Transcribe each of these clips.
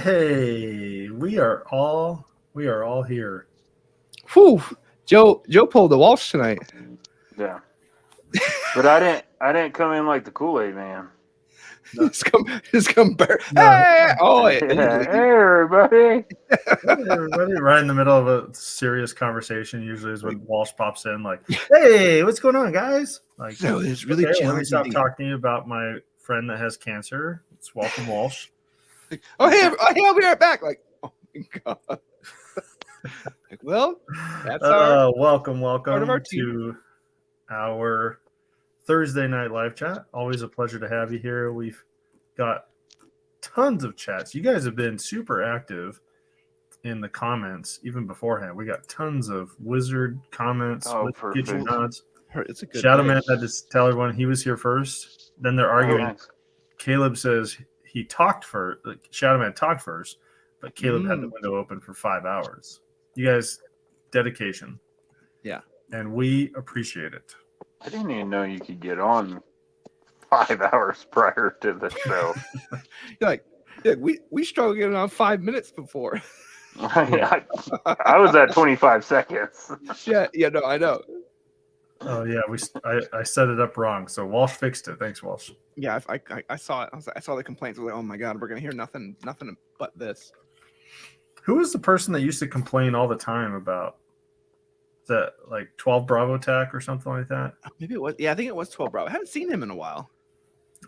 Hey, we are all here. Whew. Joe pulled the Walsh tonight. Yeah. But I didn't come in like the Kool-Aid man. No. just come bear. No. Hey! Oh, Hey, everybody. Everybody, right in the middle of a serious conversation, usually is when Walsh pops in, like, "Hey, what's going on, guys?" Like, no, it's really okay, let me challenging. stop talking to you about my friend that has cancer. It's welcome, Walsh. Oh, hey, I'll be right back. Like, oh my god. Like, well, that's our welcome part of our team. to our Thursday night live chat. Always a pleasure to have you here. We've got tons of chats. You guys have been super active in the comments even beforehand. We got tons of wizard comments. Oh, Get your nods. It's a good Shadow day. Man had to tell everyone he was here first. Then they're arguing. Nice. Caleb says he talked first. Shadow Man talked first, but Caleb had the window open for 5 hours. You guys, dedication. Yeah. And we appreciate it. I didn't even know you could get on 5 hours prior to the show. You're like, yeah, we struggled getting on 5 minutes before. I was at 25 seconds. yeah, no, I know. Oh yeah, I set it up wrong, so Walsh fixed it. Thanks, Walsh. Yeah, I saw it. I saw the complaints. I was like, oh my god, we're gonna hear nothing but this. Who was the person that used to complain all the time about that, like 12 Bravo tack or something like that? Maybe it was. Yeah, I think it was 12 Bravo. I haven't seen him in a while.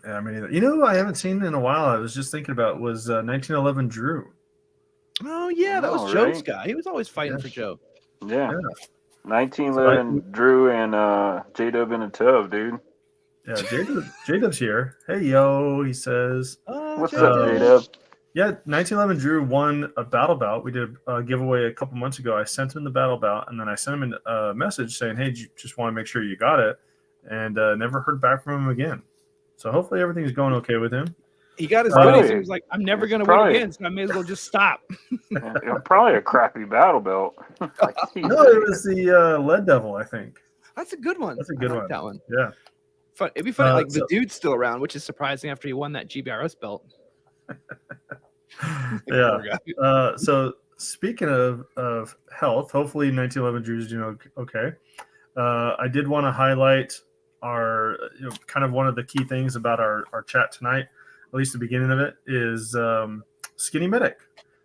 Yeah, I mean, you know who I haven't seen in a while? I was just thinking about was 1911 Drew. Oh yeah, that was Joe's guy. He was always fighting for Joe. Yeah. 1911 Drew and J-Dub in a tub, dude. Yeah, J-Dub's here. Hey yo, he says. What's up, J-Dub? Yeah, 1911 Drew won a battle bout. We did a giveaway a couple months ago. I sent him the battle bout, and then I sent him a message saying, "Hey, just want to make sure you got it," and never heard back from him again. So hopefully everything's going okay with him. He got his goodies. He was like, "I'm never going to win again, so I may as well just stop." Probably a crappy battle belt. No, it was the Lead Devil, I think. That's a good one. That's a good one. That one. Yeah. Fun. It'd be funny. Like the dude's still around, which is surprising after he won that GBRS belt. Yeah. So speaking of health, hopefully 1911 Drew's doing okay. I did want to highlight our kind of one of the key things about our chat tonight, at least the beginning of it, is Skinny Medic.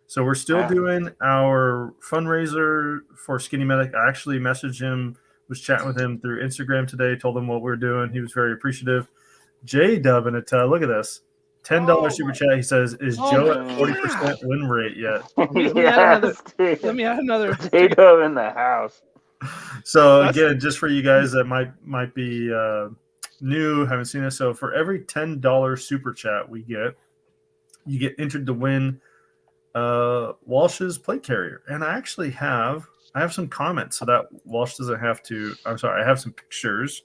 So we're still doing our fundraiser for Skinny Medic. I actually messaged him, was chatting with him through Instagram today, told him what we're doing. He was very appreciative. J-Dub in it. Look at this. $10 super chat. He says, "Is Joe at 40% win rate yet?" Let me add another. J-Dub in the house. So again, just for you guys that might be new, haven't seen this. So for every $10 super chat you get entered to win Walsh's plate carrier. And I actually have some comments so that Walsh doesn't have to. I'm sorry, I have some pictures.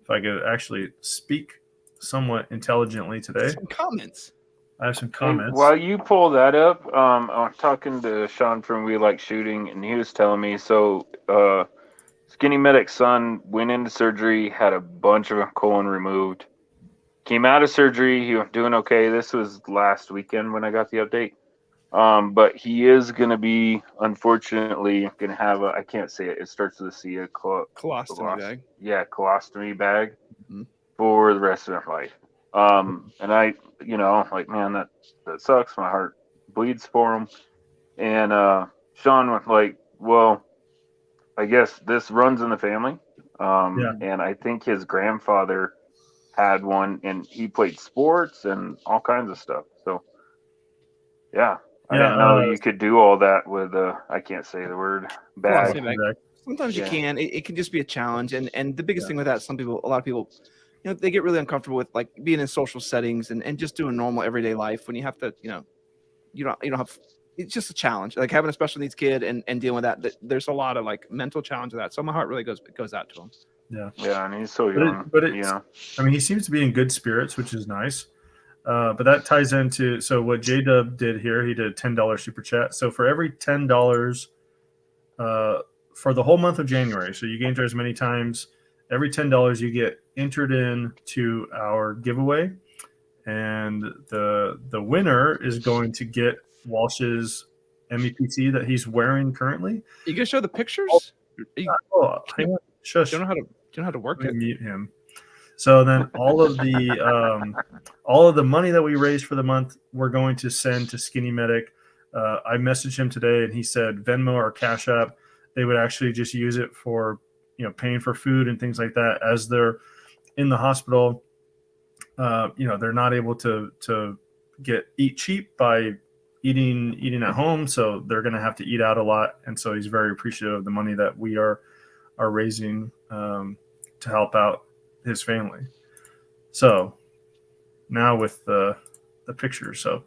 If I could actually speak somewhat intelligently today. Some comments. I have some comments. Hey, while you pull that up, I'm talking to Sean from We Like Shooting, and he was telling me, so Skinny Medic's son went into surgery, had a bunch of colon removed, came out of surgery, he was doing okay. This was last weekend when I got the update. But he is going to be, unfortunately, going to have I can't say it, it starts with a C, a colostomy bag. Yeah, colostomy bag for the rest of his life. And I, like, man, that sucks. My heart bleeds for him. And Sean was like, well, I guess this runs in the family. And I think his grandfather had one, and he played sports and all kinds of stuff. So, yeah. I didn't know you could do all that with I can't say the word bag. Sometimes you can. It can just be a challenge, and the biggest thing with that, a lot of people, they get really uncomfortable with like being in social settings and just doing normal everyday life when you have to, you don't have. It's just a challenge, like having a special needs kid and dealing with that. There's a lot of like mental challenge with that. So my heart really goes out to him. Yeah, and he's so young. I mean, he seems to be in good spirits, which is nice. But that ties into what J-Dub did here. He did a $10 super chat. So for every $10 for the whole month of January, so you can enter as many times. Every $10 you get entered in to our giveaway, and the winner is going to get Walsh's MEPC that he's wearing currently. You gonna show the pictures? Oh, hang on. Shush. You don't know how to work Let it. me mute him. So then all of the money that we raised for the month, we're going to send to Skinny Medic. I messaged him today and he said Venmo or Cashapp, they would actually just use it for, paying for food and things like that as they're in the hospital. They're not able to eat cheap by eating at home. So they're going to have to eat out a lot. And so he's very appreciative of the money that we are raising to help out his family. So now with the picture. So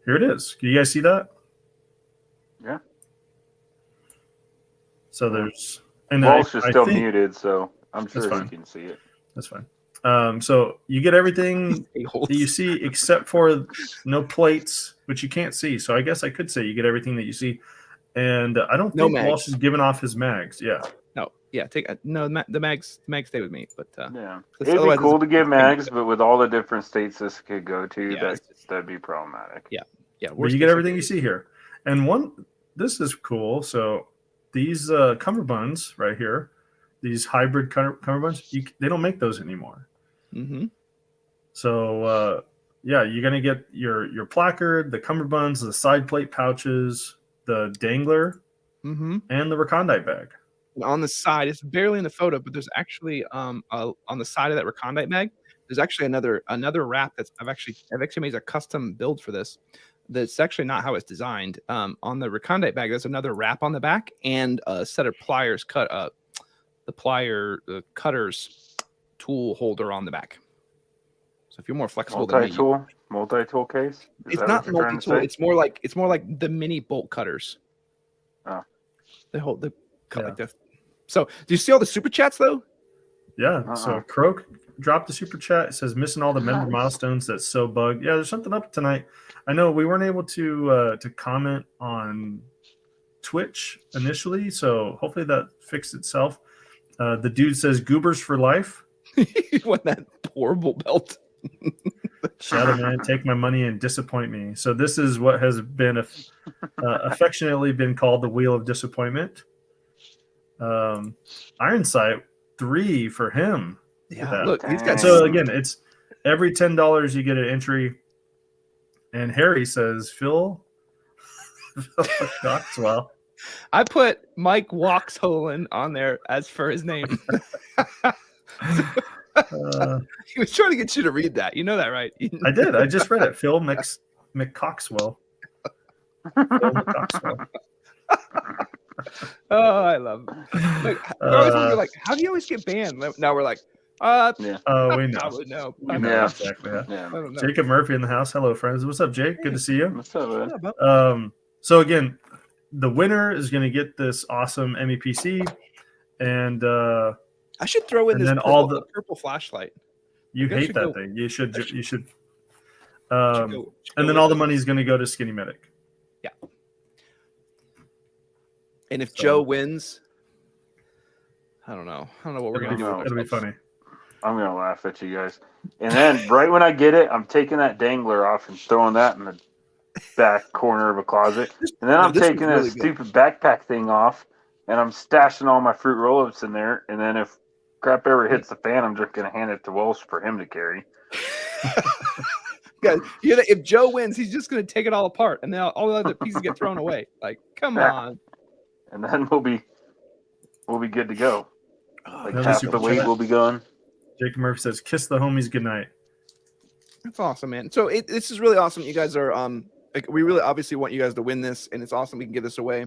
here it is. Can you guys see that? Yeah. So there's, and Walsh is still think, muted, so I'm sure fine. he can see it. That's fine. So you get everything that you see except for no plates, which you can't see. So I guess I could say you get everything that you see. And I don't think Walsh is giving off his mags. Yeah. No. Yeah. The mags stay with me. But yeah, it'd be cool to get mags, but with all the different states this could go to, that'd be problematic. Yeah. Yeah. But you get everything you see here. And this is cool. So these cummerbunds right here, these hybrid cummerbunds, they don't make those anymore. Mm-hmm. So you're gonna get your placard, the cummerbunds, the side plate pouches, the dangler, mm-hmm. and the recondite bag. And on the side, it's barely in the photo, but there's actually on the side of that recondite bag, there's actually another wrap that's I've actually made a custom build for this. That's actually not how it's designed. On the recondite bag, there's another wrap on the back and a set of pliers the cutters tool holder on the back. So if you're more flexible multi-tool case. It's not multi-tool. It's more like the mini bolt cutters. Oh, they cut like this. So do you see all the super chats though? Yeah. So Croak dropped the super chat. It says missing all the member milestones. That's so bugged. Yeah, there's something up tonight. I know we weren't able to comment on Twitch initially, so hopefully that fixed itself. The dude says goobers for life. He won that horrible belt. Shadow Man, take my money and disappoint me. So this is what has been affectionately been called the wheel of disappointment. Ironsight 3 for him. Yeah, look, he's got. So again, it's every $10 you get an entry. And Harry says Phil Coxwell. I put Mike Waxholen on there as for his name. He was trying to get you to read that. You know that, right? I did. I just read it. Phil McCoxwell. Phil McCoxwell. Oh, I love it. Like, how do you always get banned? Now we're like, yeah. Oh, we know. Probably no. We know exactly. Yeah. I don't know. Jacob Murphy in the house. Hello, friends. What's up, Jake? Good to see you. What's up, man? So again, the winner is going to get this awesome MEPC, and I should throw in this purple flashlight. You hate that thing. You should. And then all the money is going to go to Skinny Medic. Yeah. And if Joe wins, I don't know what we're going to do. It'll be funny. I'm going to laugh at you guys. And then right when I get it, I'm taking that dangler off and throwing that in the back corner of a closet. And then I'm taking that stupid backpack thing off, and I'm stashing all my fruit roll-ups in there. And then if crap ever hits the fan, I'm just going to hand it to Walsh for him to carry. Guys, if Joe wins, he's just going to take it all apart, and then all the other pieces get thrown away. Like, come on. And then we'll be good to go. Like half the weight will be gone. Jacob Murphy says, "Kiss the homies goodnight." That's awesome, man. So this is really awesome. You guys are we really obviously want you guys to win this, and it's awesome we can give this away.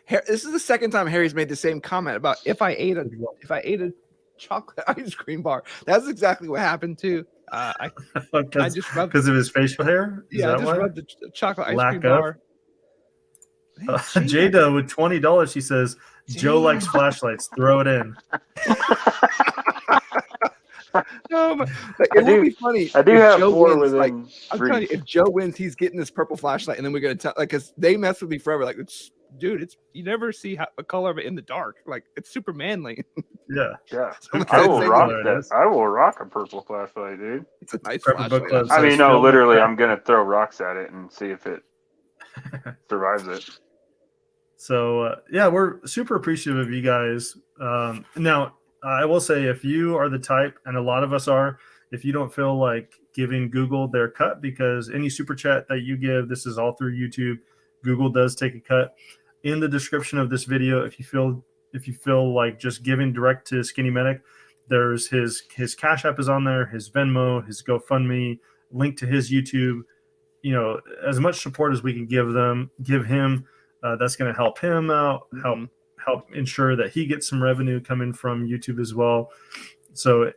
This is the second time Harry's made the same comment about if I ate a chocolate ice cream bar. That's exactly what happened too. I just rubbed because of his facial hair. I just rubbed the chocolate ice cream bar. Jada with $20. She says, "Joe likes flashlights. Throw it in." No, but it would be funny. I do have Joe 4 wins, within. I'm telling you, if Joe wins, he's getting this purple flashlight, and then we're gonna tell, like, because they mess with me forever. Like, dude, you never see a color of it in the dark. Like, it's super manly. Yeah. I will rock that. I will rock a purple flashlight, dude. It's a nice flashlight. I mean, no, literally, I'm gonna throw rocks at it and see if it survives it. So yeah, we're super appreciative of you guys. Now, I will say, if you are the type, and a lot of us are, if you don't feel like giving Google their cut, because any super chat that you give, this is all through YouTube. Google does take a cut. In the description of this video, if you feel like just giving direct to Skinny Medic, there's his Cash App is on there, his Venmo, his GoFundMe, link to his YouTube. You know, as much support as we can give him. That's going to help him out, help ensure that he gets some revenue coming from YouTube as well. So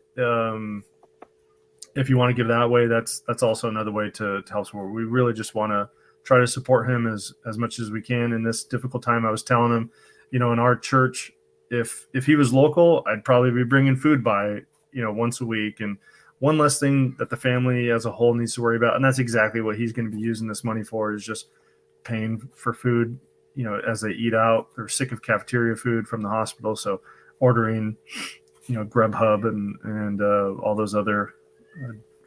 if you want to give that way, that's also another way to help support. We really just want to try to support him as much as we can in this difficult time. I was telling him, you know, in our church, if he was local, I'd probably be bringing food by, you know, once a week, and one less thing that the family as a whole needs to worry about. And that's exactly what he's going to be using this money for, is just paying for food, you know, as they eat out. They're sick of cafeteria food from the hospital, so ordering, you know, Grubhub and all those other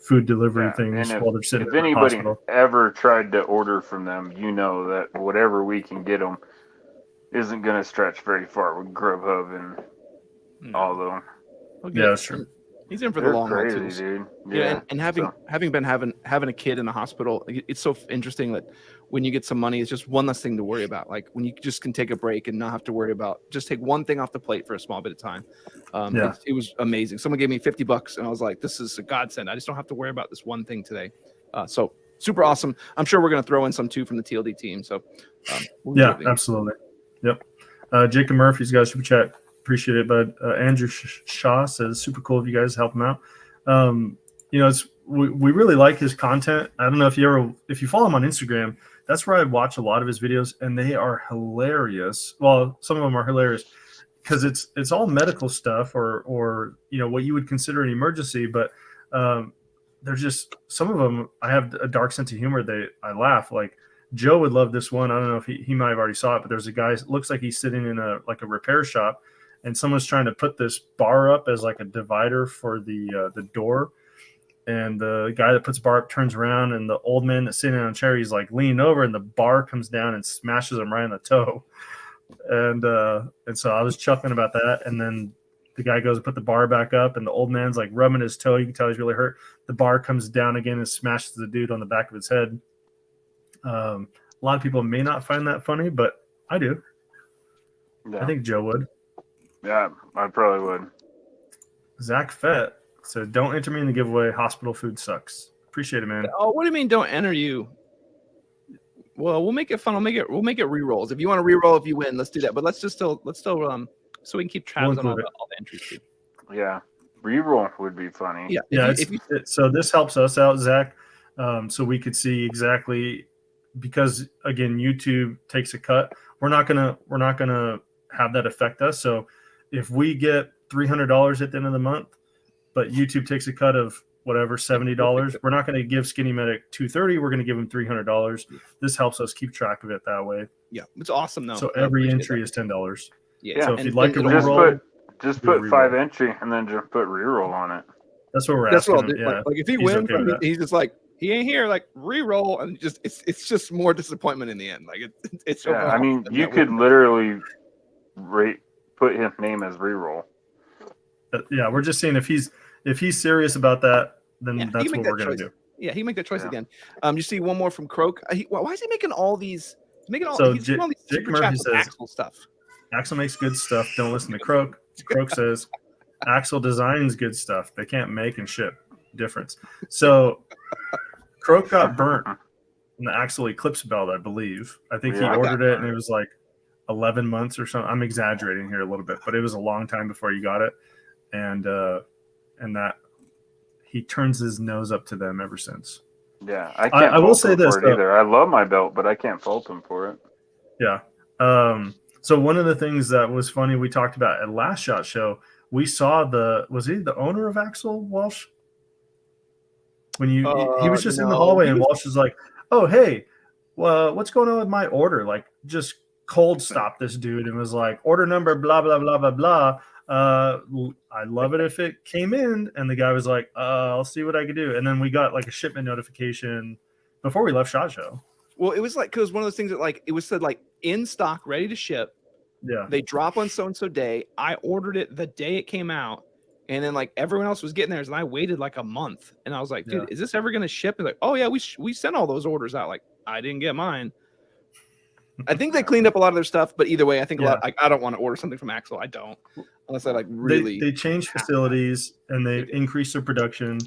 food delivery things while they're sitting. If anybody ever tried to order from them, you know that whatever we can get them isn't going to stretch very far with Grubhub and all of them. Yeah, that's true. He's in for the long haul too, dude. Yeah, and having a kid in the hospital, it's so interesting that when you get some money, it's just one less thing to worry about. Like when you just can take a break and not have to worry about, just take one thing off the plate for a small bit of time. It was amazing. Someone gave me $50 and I was like, this is a godsend. I just don't have to worry about this one thing today. So super awesome. I'm sure we're going to throw in some too from the TLD team. So absolutely. Yep. Jacob Murphy's got a super chat. Appreciate it, bud. Andrew Shaw says, super cool if you guys help him out. You know, we really like his content. I don't know if you follow him on Instagram, that's where I watch a lot of his videos, and they are hilarious. Well, some of them are hilarious because it's all medical stuff or you know, what you would consider an emergency, but there's just some of them. I have a dark sense of humor. I laugh. Like Joe would love this one. I don't know if he might have already saw it, but there's a guy, looks like he's sitting in a repair shop, and someone's trying to put this bar up as like a divider for the door. And the guy that puts the bar up turns around, and the old man that's sitting on a chair, he's like leaning over, and the bar comes down and smashes him right in the toe. And so I was chuckling about that. And then the guy goes to put the bar back up, and the old man's like rubbing his toe. You can tell he's really hurt. The bar comes down again and smashes the dude on the back of his head. A lot of people may not find that funny, but I do. Yeah. I think Joe would. Yeah, I probably would. Zach Fett said, don't enter me in the giveaway. Hospital food sucks. Appreciate it, man. Oh, what do you mean don't enter you? Well, we'll make it fun. We'll make it re-rolls. If you want to re-roll if you win, let's do that. But let's still so we can keep tabs on all the entries too. Yeah. Re-roll would be funny. Yeah. So this helps us out, Zach. So we could see exactly, because again, YouTube takes a cut. We're not gonna have that affect us. So if we get $300 at the end of the month, but YouTube takes a cut of whatever, $70, we're not going to give Skinny Medic $230. We're going to give him $300. This helps us keep track of it that way. Yeah, it's awesome though. So every entry is $10. Yeah. So if you'd like to reroll, just put 5 entry and then just put reroll on it. That's what we're asking. That's what I'll do. Like if he wins, he's just like, he ain't here. Like reroll, and just it's just more disappointment in the end. Like it's. Yeah, I mean, you could literally put his name as reroll. Yeah, we're just saying if he's serious about that, then that's what we're gonna do. Yeah, he make that choice again. You see one more from Croak. Why is he making all these? He's making all. So he's all these Jake Murphy says Axel stuff. Axel makes good stuff. Don't listen to Croak. Croak says Axel designs good stuff. They can't make and ship. Difference. So Croak got burnt in the Axel Eclipse belt, I believe. I think he ordered it, and it was like 11 months or something. I'm exaggerating here a little bit, but it was a long time before you got it. And that he turns his nose up to them ever since. Yeah, I will say this either. I love my belt, but I can't fault him for it. Yeah. So one of the things that was funny, we talked about at Last Shot Show, we saw was he the owner of Axel Walsh? When he was just in the hallway, and Walsh was like, "Oh, hey, well, what's going on with my order?" Like, just cold stopped this dude and was like, "Order number blah blah blah blah blah. I'd love it if it came in." And the guy was like, "I'll see what I can do." And then we got like a shipment notification before we left SHOT Show. Well, it was like because one of those things that like it was said like in stock, ready to ship. Yeah. They drop on so and so day. I ordered it the day it came out, and then like everyone else was getting theirs, and I waited like a month, and I was like, dude, is this ever gonna ship? And like, oh yeah, we sent all those orders out. Like I didn't get mine. I think they cleaned up a lot of their stuff, but either way, I think a lot. I don't want to order something from Axel. I don't, unless I like really. They change facilities and they increase their production.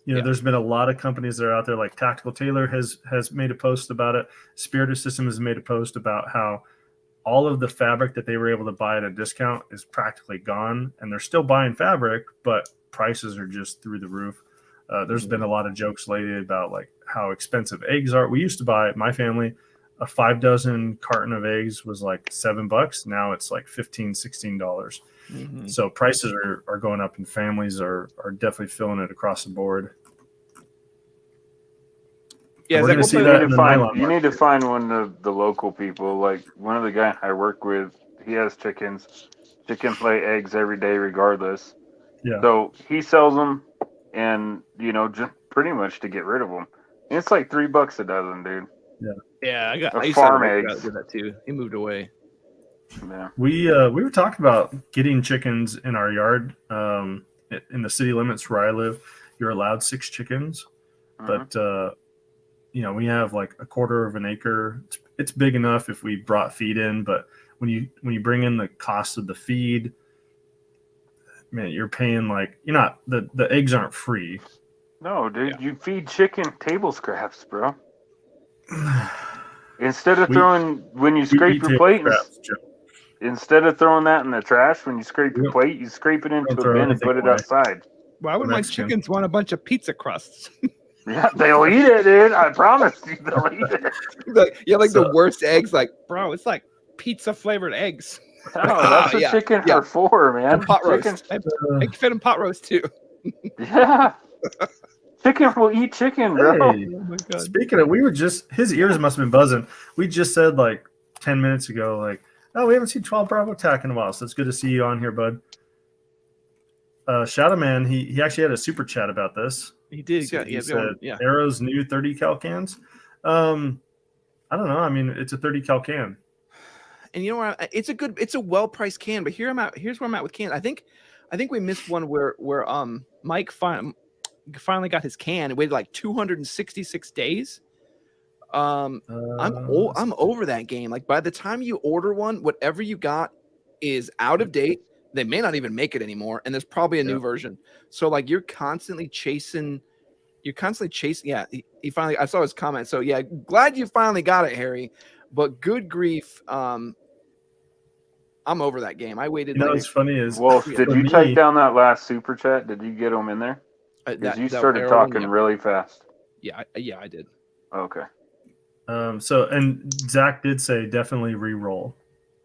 You know, there's been a lot of companies that are out there, like Tactical Tailor has made a post about it. Spirited System has made a post about how all of the fabric that they were able to buy at a discount is practically gone, and they're still buying fabric, but prices are just through the roof. There's been a lot of jokes lately about like how expensive eggs are. We used to buy, my family, a 5 dozen carton of eggs was like $7. Now it's like $15, $16. So prices are going up, and families are definitely feeling it across the board. Yeah, we're going to see that in the nylon you need to market. find one of the local people. Like one of the guys I work with, he has chickens. Chickens lay eggs every day, regardless. Yeah. So he sells them, and you know, just pretty much to get rid of them. And it's like $3 a dozen, dude. Yeah, I Or used farm to have a eggs. guy did that too. He moved away. Yeah. We were talking about getting chickens in our yard. In the city limits where I live, you're allowed 6 chickens, but you know, we have like a quarter of an acre. It's big enough if we brought feed in, but when you bring in the cost of the feed, man, you're paying like you're not the eggs aren't free. No, dude, you feed chicken table scraps, bro. Instead of throwing when you scrape your plate, instead of throwing that in the trash when you scrape your plate, you scrape it into a bin and put it outside. Why would my chickens want a bunch of pizza crusts? Yeah, they'll eat it, dude. I promise you, they'll eat it. Like, you have like the worst eggs. Like, bro, it's like pizza flavored eggs. No, that's what chickens are for, man. And pot roast. Chickens, I can fit in pot roast too. yeah. Chicken will eat chicken, bro. Hey, Oh my God. speaking of, we were just his ears must have been buzzing. We just said like 10 minutes ago, like, oh, we haven't seen 12 Bravo Attack in a while, so it's good to see you on here, bud. Shadow Man, he actually had a super chat about this. He did. So He he said, yeah. Arrow's new 30 cal cans. I don't know. I mean, it's a 30 cal can. And you know what? It's a well priced can. But here's where I'm at with cans. I think we missed one where Mike finally got his can. It waited like 266 days. I'm over that game. Like by the time you order one, whatever you got is out of date. They may not even make it anymore, and there's probably a new version. So like you're constantly chasing. Yeah, he finally. I saw his comment. So yeah, glad you finally got it, Harry. But good grief, I'm over that game. I waited. You know what's funny is, Wolf, did you type down that last super chat? Did you get them in there? Because you started talking really fast. Yeah, I did. Okay. So and Zach did say definitely re-roll.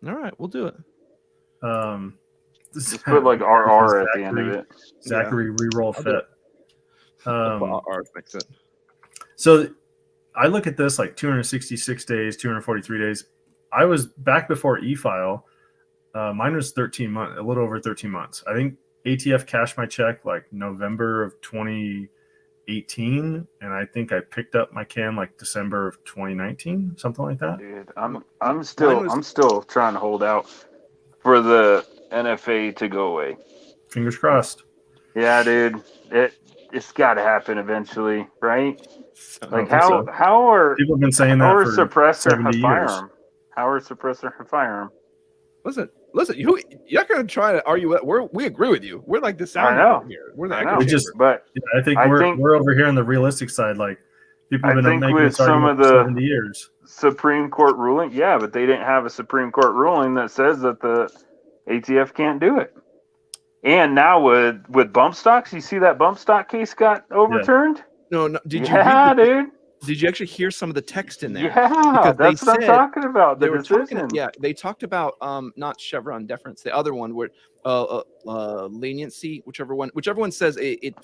All right, we'll do it. Just put like RR at the end of it. Zachary re-roll fit. Fix it. So I look at this like 266 days, 243 days. I was back before e-file. Mine was 13 months, a little over 13 months. I think ATF cashed my check like November of 2018, and I think I picked up my can like December of 2019, something like that. Dude, I'm still trying to hold out for the NFA to go away. Fingers crossed. Yeah, dude. It's got to happen eventually, right? Like how are people have been saying that for suppressor 70 years. firearm? How are suppressor and firearm? Listen. You're not gonna try to argue with. We agree with you. We're like the sound here. We're the echo chamber. But I think we're over here on the realistic side. Like people have been making this argument for 70 years. Supreme Court ruling, yeah, but they didn't have a Supreme Court ruling that says that the ATF can't do it. And now with bump stocks, you see that bump stock case got overturned? Yeah. No. Did you actually hear some of the text in there? Yeah, that's what I'm talking about. They talked about not Chevron deference, the other one where leniency, whichever one says it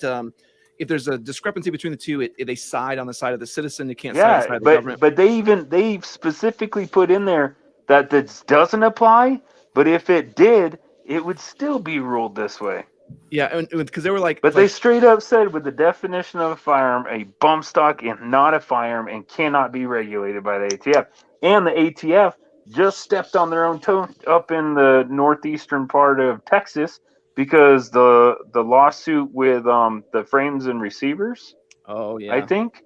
if there's a discrepancy between the two, they side on the side of the citizen. They can't side on the side of the government. But they specifically put in there that this doesn't apply. But if it did, it would still be ruled this way. Yeah, and because they were like, But they straight up said, with the definition of a firearm, a bump stock is not a firearm and cannot be regulated by the ATF. And the ATF just stepped on their own toe up in the northeastern part of Texas because the lawsuit with the frames and receivers, oh yeah, I think,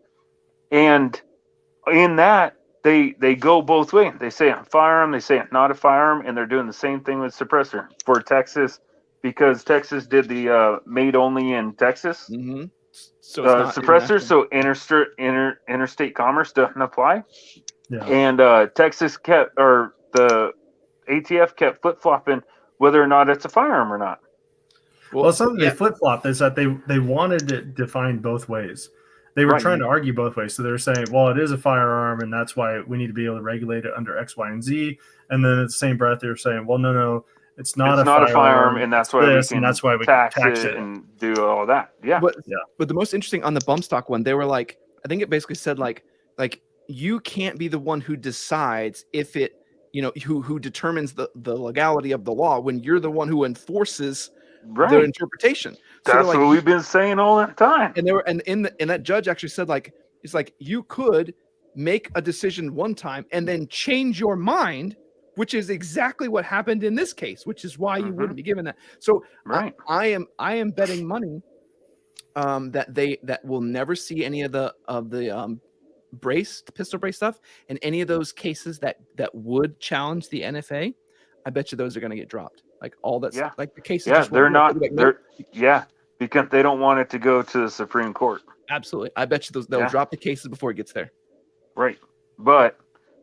and in that they go both ways. They say a firearm, they say not a firearm, and they're doing the same thing with suppressor for Texas. Because Texas did the made only in Texas mm-hmm. So it's not suppressor, so interstate commerce doesn't apply. Yeah. And Texas kept, or the ATF kept flip flopping whether or not it's a firearm or not. Well, something they flip flopped is that they wanted it defined both ways. They were trying to argue both ways. So they're saying, well, it is a firearm, and that's why we need to be able to regulate it under X, Y, and Z. And then in the same breath, they're saying, well, no. It's not a firearm, and that's why we can tax it and do all that. Yeah. But the most interesting on the bump stock one, they were like, I think it basically said like you can't be the one who decides if it, who determines the legality of the law when you're the one who enforces the interpretation. So that's what we've been saying all that time. And they were, and that judge actually said like, it's like you could make a decision one time and then change your mind, which is exactly what happened in this case, which is why you wouldn't be given that. So I am betting money that we'll never see any of the pistol brace stuff, and any of those cases that would challenge the NFA. I bet you those are going to get dropped. Like all that's like the cases. Yeah, they're not. Because they don't want it to go to the Supreme Court. Absolutely, I bet you they'll drop the cases before it gets there. Right, but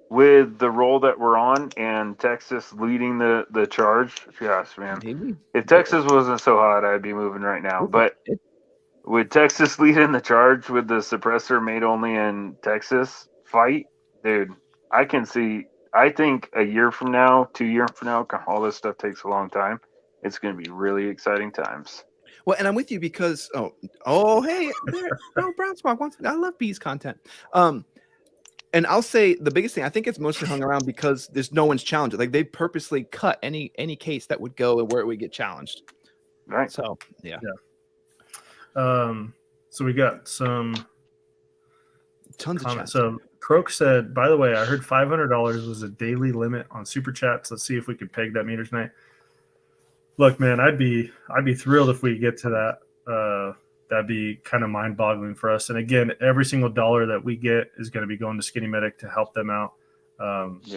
with the role that we're on and Texas leading the charge, yes, man. Maybe. If Texas wasn't so hot, I'd be moving right now. But with Texas leading the charge with the suppressor made only in Texas fight, dude, I think a year from now, 2 years from now, all this stuff takes a long time. It's going to be really exciting times. Well, and I'm with you because, hey, Brown Smock wants, I love B's content. And I'll say the biggest thing, I think it's mostly hung around because there's no one's challenged. Like they purposely cut any case that would go and where it would get challenged. Right. So yeah. So we got some tons of chats. So Croak said, by the way, I heard $500 was a daily limit on super chats. Let's see if we could peg that meter tonight. Look, man, I'd be thrilled if we get to that. That'd be kind of mind-boggling for us. And again, every single dollar that we get is going to be going to Skinny Medic to help them out.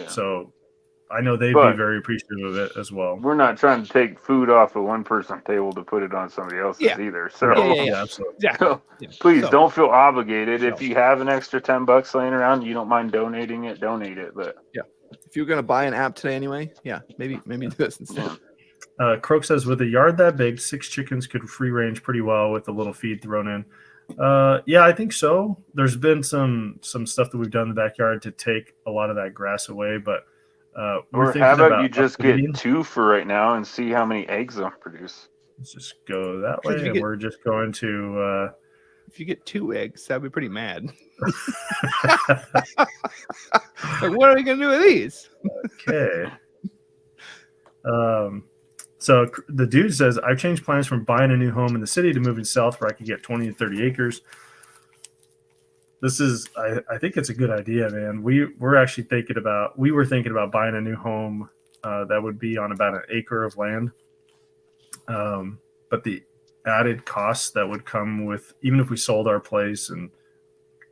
So I know they'd be very appreciative of it as well. We're not trying to take food off of one person's table to put it on somebody else's either. So, absolutely. So please don't feel obligated. If you have an extra $10 laying around, you don't mind donating it, donate it. But if you're going to buy an app today anyway, maybe do this instead. Croak says, with a yard that big, 6 chickens could free range pretty well with a little feed thrown in. I think so. There's been some stuff that we've done in the backyard to take a lot of that grass away, but or how about you just get 2 for right now and see how many eggs they'll produce? Let's just go that way, and we're just going to. If you get 2 eggs, that'd be pretty mad. Like, what are we gonna do with these? Okay. So the dude says, I've changed plans from buying a new home in the city to moving south where I could get 20 to 30 acres. This is, I think it's a good idea, man. We were thinking about buying a new home that would be on about an acre of land. But the added costs that would come with, even if we sold our place and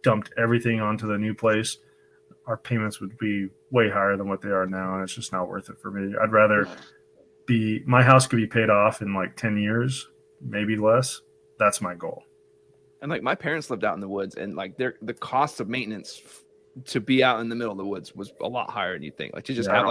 dumped everything onto the new place, our payments would be way higher than what they are now. And it's just not worth it for me. I'd rather my house could be paid off in like 10 years, maybe less. That's my goal. And like my parents lived out in the woods, and like the cost of maintenance to be out in the middle of the woods was a lot higher than you think. Like to just have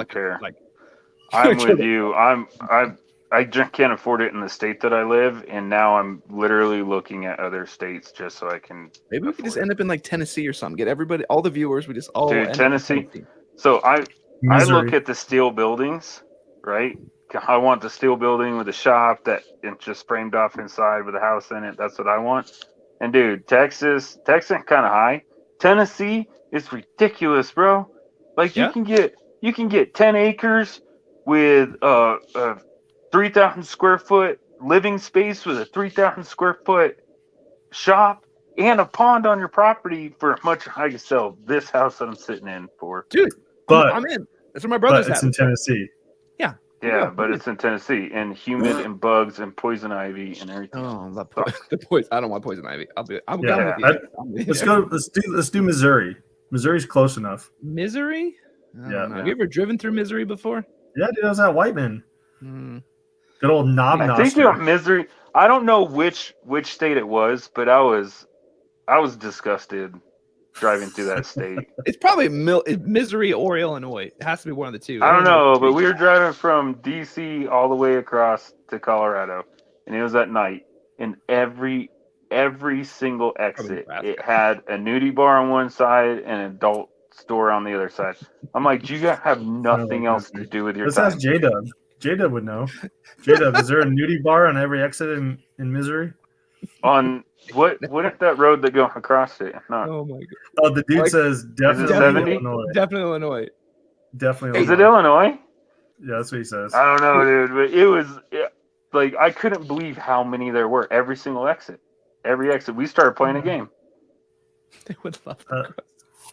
I'm with you. I just can't afford it in the state that I live, and now I'm literally looking at other states just so I can. Maybe we could just end up in like Tennessee or something. Get everybody, all the viewers. We just all Tennessee. So I look at the steel buildings, right? I want the steel building with a shop that is just framed off inside with a house in it. That's what I want. And dude, Texas kind of high. Tennessee is ridiculous, bro. Like you can get 10 acres with 3,000 square foot living space with a 3,000 square foot shop and a pond on your property for how much I can sell this house that I'm sitting in for. Dude, But I'm in. That's where my brother's but it's at. in Tennessee. Yeah, but it's in Tennessee and humid and bugs and poison ivy and everything. Oh, the poison. I don't want poison ivy. I'm with Yeah, you. Let's do Missouri. Missouri's close enough. Misery? I Yeah. don't know. Have you ever driven through Misery before? Yeah, dude, I was at Whiteman. Hmm. Good old knob I think noster. Misery. I don't know which state it was, but I was disgusted driving through that state. It's probably Misery or Illinois. It has to be one of the two. I don't know, but we were driving from DC all the way across to Colorado, and it was at night. And every single exit, it had a nudie bar on one side and an adult store on the other side. I'm like, do you guys have nothing else to do with your Let's time? ask J-Dub. J-Dub would know. J-Dub, is there a nudie bar on every exit in Missouri? On what if that road that go across it? Not, Oh my god. Oh, the dude says definitely 70? Illinois. Definitely Illinois. Definitely is Illinois. it Illinois? Yeah, that's what he says. I don't know, dude, but it was like I couldn't believe how many there were. Every single exit, we started playing a game. They would love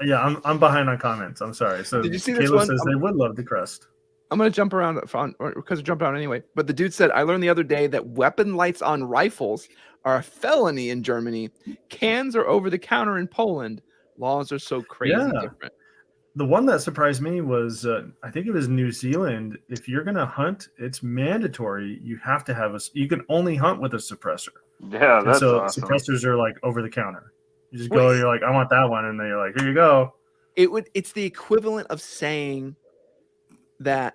Yeah, I'm behind on comments. I'm sorry. So Did you see this Caleb one? says they would love the crust. I'm going to jump around because I jumped around anyway. But the dude said, I learned the other day that weapon lights on rifles are a felony in Germany. Cans are over the counter in Poland. Laws are so crazy different. The one that surprised me was, I think it was New Zealand. If you're going to hunt, it's mandatory. You have to have you can only hunt with a suppressor. Yeah, that's so awesome. Suppressors are like over the counter. You just go, you're like, I want that one. And then you're like, here you go. It's the equivalent of saying that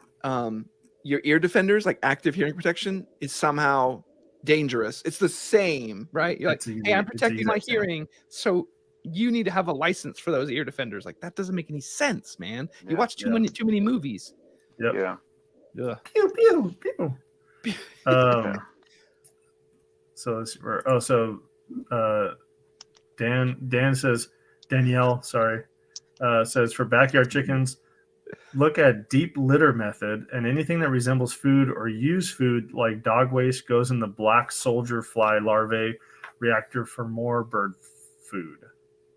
your ear defenders, like active hearing protection, is somehow dangerous. It's the same, right? You're like, hey, I'm protecting my hearing, so you need to have a license for those ear defenders. Like, that doesn't make any sense, man. You watch too many movies. Yep. Yeah. Yeah. Pew pew pew. So Dan says, Danielle, sorry, says for backyard chickens, look at deep litter method, and anything that resembles food or used food like dog waste goes in the black soldier fly larvae reactor for more bird food.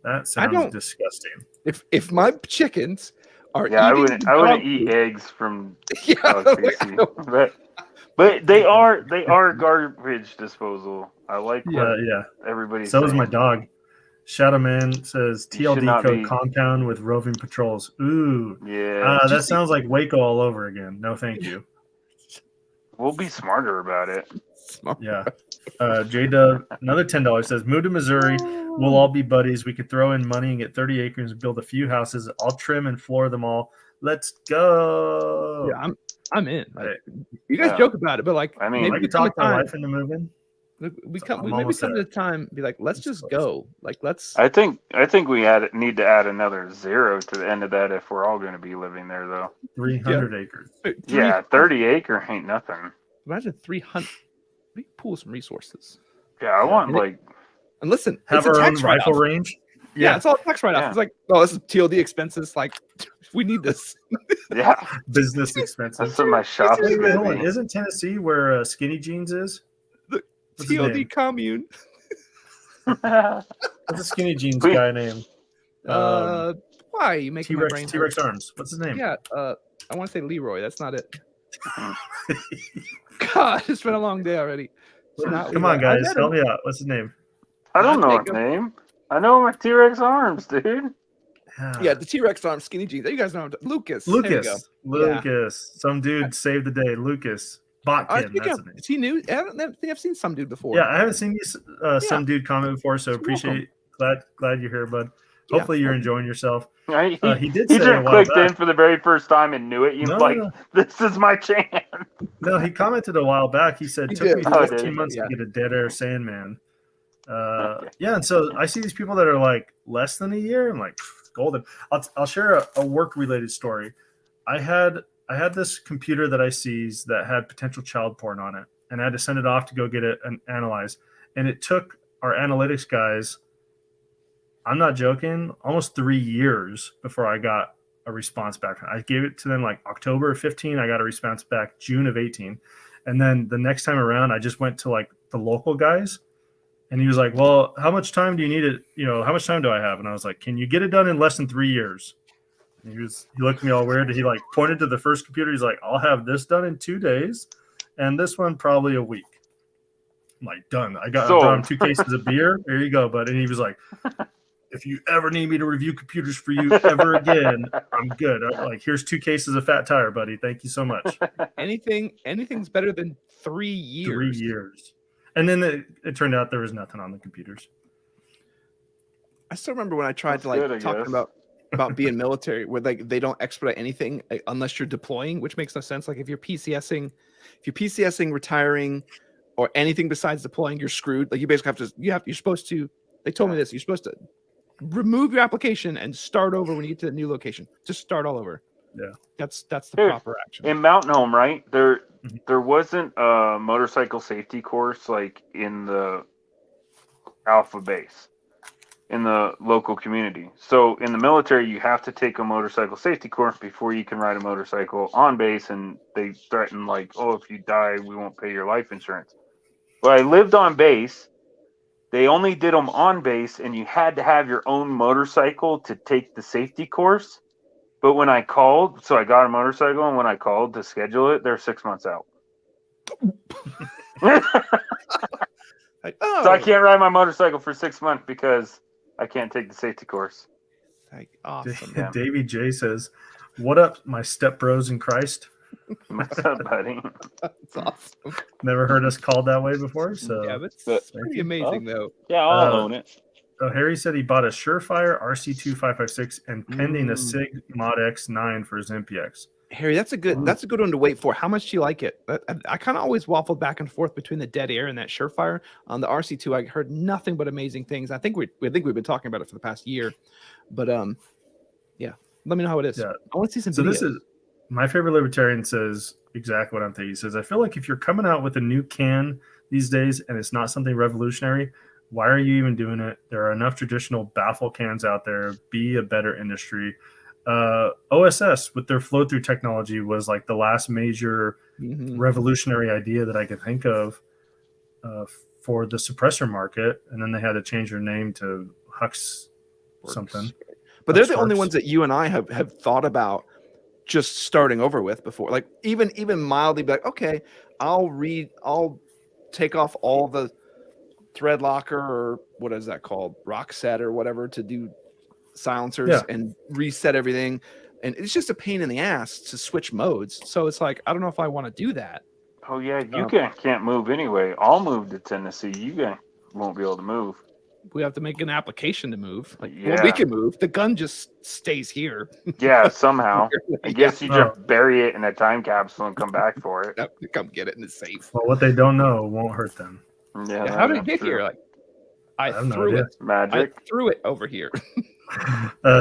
That sounds disgusting. If my chickens are I wouldn't eat eggs from dog feces. But they are garbage disposal. I like everybody. So is my dog. Shadow Man says TLD code compound with roving patrols. Ooh. Yeah. That sounds like Waco all over again. No, thank you. We'll be smarter about it. Yeah. J-Dub, another $10 says, move to Missouri. We'll all be buddies. We could throw in money and get 30 acres and build a few houses. I'll trim and floor them all. Let's go. Yeah, I'm in. Like, you guys joke about it, but like, I mean, maybe talk my wife into moving. We come to the time be like, let's just go. Like, let's. I think we need to add another 0 to the end of that if we're all going to be living there, though. 300 acres. Yeah, 30 acre ain't nothing. Imagine 300. We pool some resources. Yeah, I want and listen, have our own rifle range. Yeah, it's all tax write-off. It's like, oh, this is TLD expenses. Like, we need this. Yeah, business expenses. That's what my shop is. Wait, hold on. Isn't Tennessee where Skinny Jeans is? The TLD commune. What's the Skinny Jeans guy name? Why you making my brain T-Rex Arms? What's his name? Yeah, I want to say Leroy. That's not it. God, it's been a long day already. Come on, guys, help me out. What's his name? I don't know his name. I know my T-Rex Arms, dude. Yeah, the T-Rex Arms, Skinny Jeans. You guys know Lucas. Lucas. Some dude saved the day. Lucas. Botkin. That's his name. Is he new? I think I've seen some dude before. Yeah, I haven't seen some dude comment before, so appreciate. Glad you're here, bud. Hopefully you're enjoying yourself. He did say just clicked in for the very first time and knew it. He was like, this is my chance. No, he commented a while back. He said, took me 15 months to get a dead air Sandman. Yeah, and so I see these people that are like less than a year. I'm like, golden. I'll share a work-related story. I had this computer that I seized that had potential child porn on it, and I had to send it off to go get it and analyzed. And it took our analytics guys, I'm not joking, almost 3 years before I got a response back. I gave it to them like October of 15. I got a response back June of 18. And then the next time around, I just went to like the local guys, and he was like, well, how much time do you need it? How much time do I have? And I was like, can you get it done in less than 3 years? And he looked at me all weird. He like pointed to the first computer. He's like, I'll have this done in 2 days, and this one probably a week. I'm like, done. I brought him 2 cases of beer. There you go, bud. And he was like, if you ever need me to review computers for you ever again, I'm good. Like, here's 2 cases of Fat Tire, buddy. Thank you so much. Anything's better than 3 years. 3 years. And then it turned out there was nothing on the computers. I still remember when I tried talking about being military, where like they don't expedite anything unless you're deploying, which makes no sense. Like if you're PCSing, retiring, or anything besides deploying, you're screwed. Like you basically you're supposed to. They told me this. You're supposed to remove your application and start over when you get to the new location. Just start all over. Yeah, that's the proper action. In Mountain Home, right? There wasn't a motorcycle safety course like in the Alpha base in the local community. So in the military, you have to take a motorcycle safety course before you can ride a motorcycle on base, and they threaten like, oh, if you die, we won't pay your life insurance. Well, I lived on base. They only did them on base, and you had to have your own motorcycle to take the safety course. But when I called, so I got a motorcycle, and when I called to schedule it, they're 6 months out. Like, So I can't ride my motorcycle for 6 months because I can't take the safety course. Like, awesome. Yeah. Davey J says, what up, my step bros in Christ? What's up, buddy? That's awesome. Never heard us called that way before. So Yeah, but it's pretty amazing though. Yeah, I'll own it. So Harry said he bought a Surefire RC2556 and pending a SIG Mod X9 for his MPX. Harry, that's a good one to wait for. How much do you like it? I kind of always waffled back and forth between the Dead Air and that Surefire. On the RC2, I heard nothing but amazing things. I think we've been talking about it for the past year, but yeah, let me know how it is. Yeah. I want to see some. So videos. This is my favorite libertarian says exactly what I'm thinking. He says, I feel like if you're coming out with a new can these days and it's not something revolutionary, why are you even doing it? There are enough traditional baffle cans out there. Be a better industry. OSS with their flow through technology was like the last major revolutionary idea that I could think of for the suppressor market. And then they had to change their name to Hux something. But they're the only ones that you and I have thought about just starting over with before. Like even mildly be like, okay, I'll take off all the thread locker or what is that called? Rock set or whatever to do silencers and reset everything. And it's just a pain in the ass to switch modes. So it's like, I don't know if I want to do that. Oh yeah, you can't move anyway. I'll move to Tennessee. You won't be able to move. We have to make an application to move. Like, well, we can move. The gun just stays here. Yeah, somehow. I guess you just bury it in a time capsule and come back for it. Come get it and it's safe. Well, what they don't know won't hurt them. Yeah. How did it get here? Like, I threw it. Magic. I threw it over here.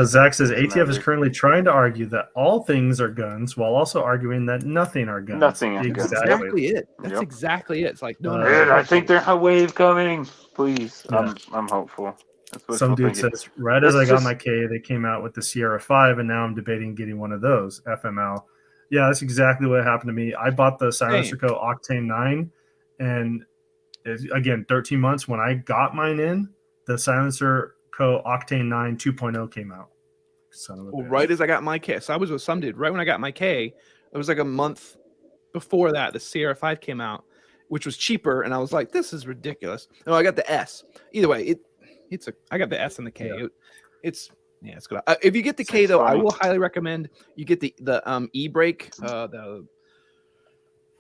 Zach says ATF is currently trying to argue that all things are guns while also arguing that nothing are guns. Nothing is guns. Exactly it. That's exactly it. It's like, no. Dude, I think there's a wave coming. Please. Yeah. I'm hopeful. Some dude says, right as I got my K, they came out with the Sierra 5, and now I'm debating getting one of those, FML. Yeah, that's exactly what happened to me. I bought the Silencer Co. Octane 9, and again, 13 months when I got mine in, the Silencer Co. Octane 9 2.0 came out. Right as I got my K. So I was with some dude. Right when I got my K, it was like a month before that, the Sierra 5 came out, which was cheaper, and I was like, this is ridiculous. No, I got the S. Either way, I got the S and the K. Yeah. It's good. If you get the K though, I will highly recommend you get the e-brake, the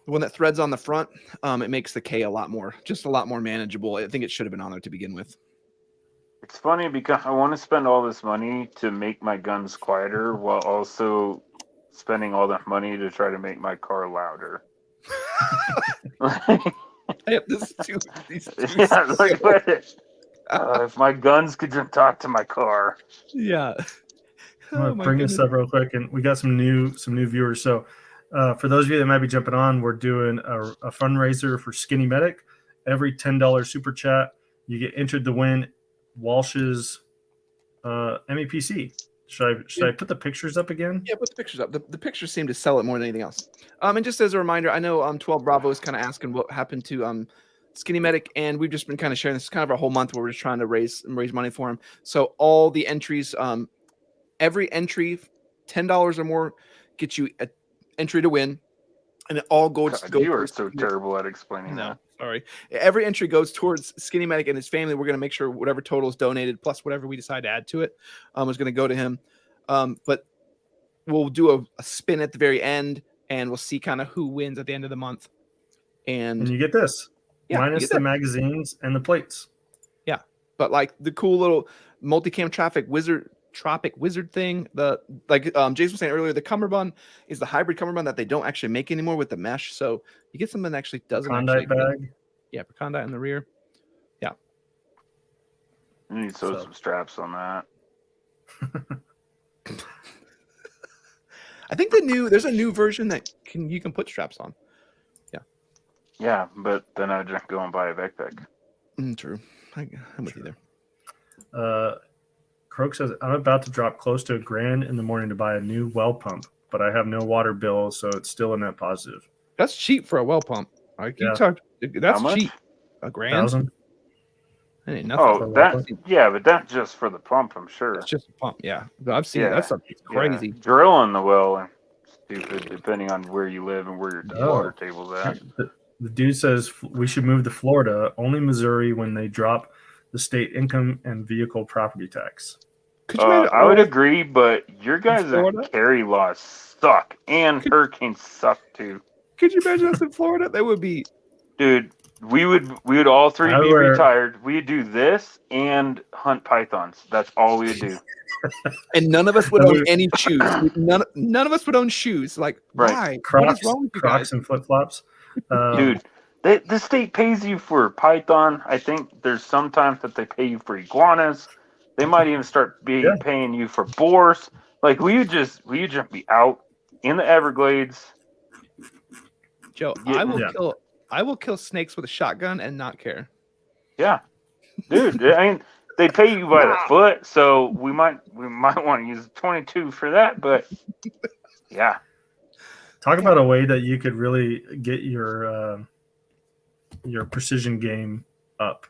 one that threads on the front. It makes the K a lot more manageable. I think it should have been on there to begin with. It's funny because I want to spend all this money to make my guns quieter while also spending all that money to try to make my car louder. I have these two if my guns could just talk to my car. Yeah. I'm gonna bring this up real quick, and we got some new viewers. So for those of you that might be jumping on, we're doing a fundraiser for Skinny Medic. Every $10 super chat, you get entered to win Walsh's MEPC Should I put the pictures up again? Yeah, put the pictures up. The pictures seem to sell it more than anything else. And just as a reminder, I know 12 Bravo is kind of asking what happened to Skinny Medic, and we've just been kind of sharing this kind of our whole month where we're just trying to raise money for him. So all the entries, every entry, $10 or more, gets you an entry to win, and it all goes. You are so terrible at explaining that. Sorry. Every entry goes towards Skinny Medic and his family. We're going to make sure whatever total is donated plus whatever we decide to add to it is going to go to him. But we'll do a spin at the very end, and we'll see kind of who wins at the end of the month. And you get this, minus the that. magazines and the plates. Yeah, but like the cool little multicam tropic wizard thing. Jason was saying earlier, the cummerbund is the hybrid cummerbund that they don't actually make anymore with the mesh. So you get something that actually doesn't Recondite bag. Yeah, recondite in the rear. Yeah. You need to sew some straps on that. I think there's a new version that you can put straps on. Yeah. Yeah, but then I'd just go and buy a backpack. True. I'm with you there. Croak says, I'm about to drop close to $1,000 in the morning to buy a new well pump, but I have no water bill, so it's still a net positive. That's cheap for a well pump. That's cheap. $1,000? 1,000? That ain't nothing. Oh, but that's just for the pump, I'm sure. It's just a pump, yeah. I've seen that stuff. It's crazy. Yeah. Drilling the well and stupid, depending on where you live and where your water table's at. The dude says we should move to Florida, only Missouri when they drop the state income and vehicle property tax. I would agree, but your guys' carry laws suck, and hurricanes suck too. Could you imagine us in Florida? That would be, dude. We would all three be retired. We'd do this and hunt pythons. That's all we would do. And none of us would own any shoes. None of us would own shoes. Like, why? Crocs, what is wrong with you Crocs guys? and flip flops. Dude, the state pays you for python. I think there's sometimes that they pay you for iguanas. They might even start paying you for boars. Like we would just be out in the Everglades. Joe, I will kill snakes with a shotgun and not care. Yeah, dude. I mean, they pay you by the foot, so we might want to use 22 for that. But yeah, talk about a way that you could really get your precision game up.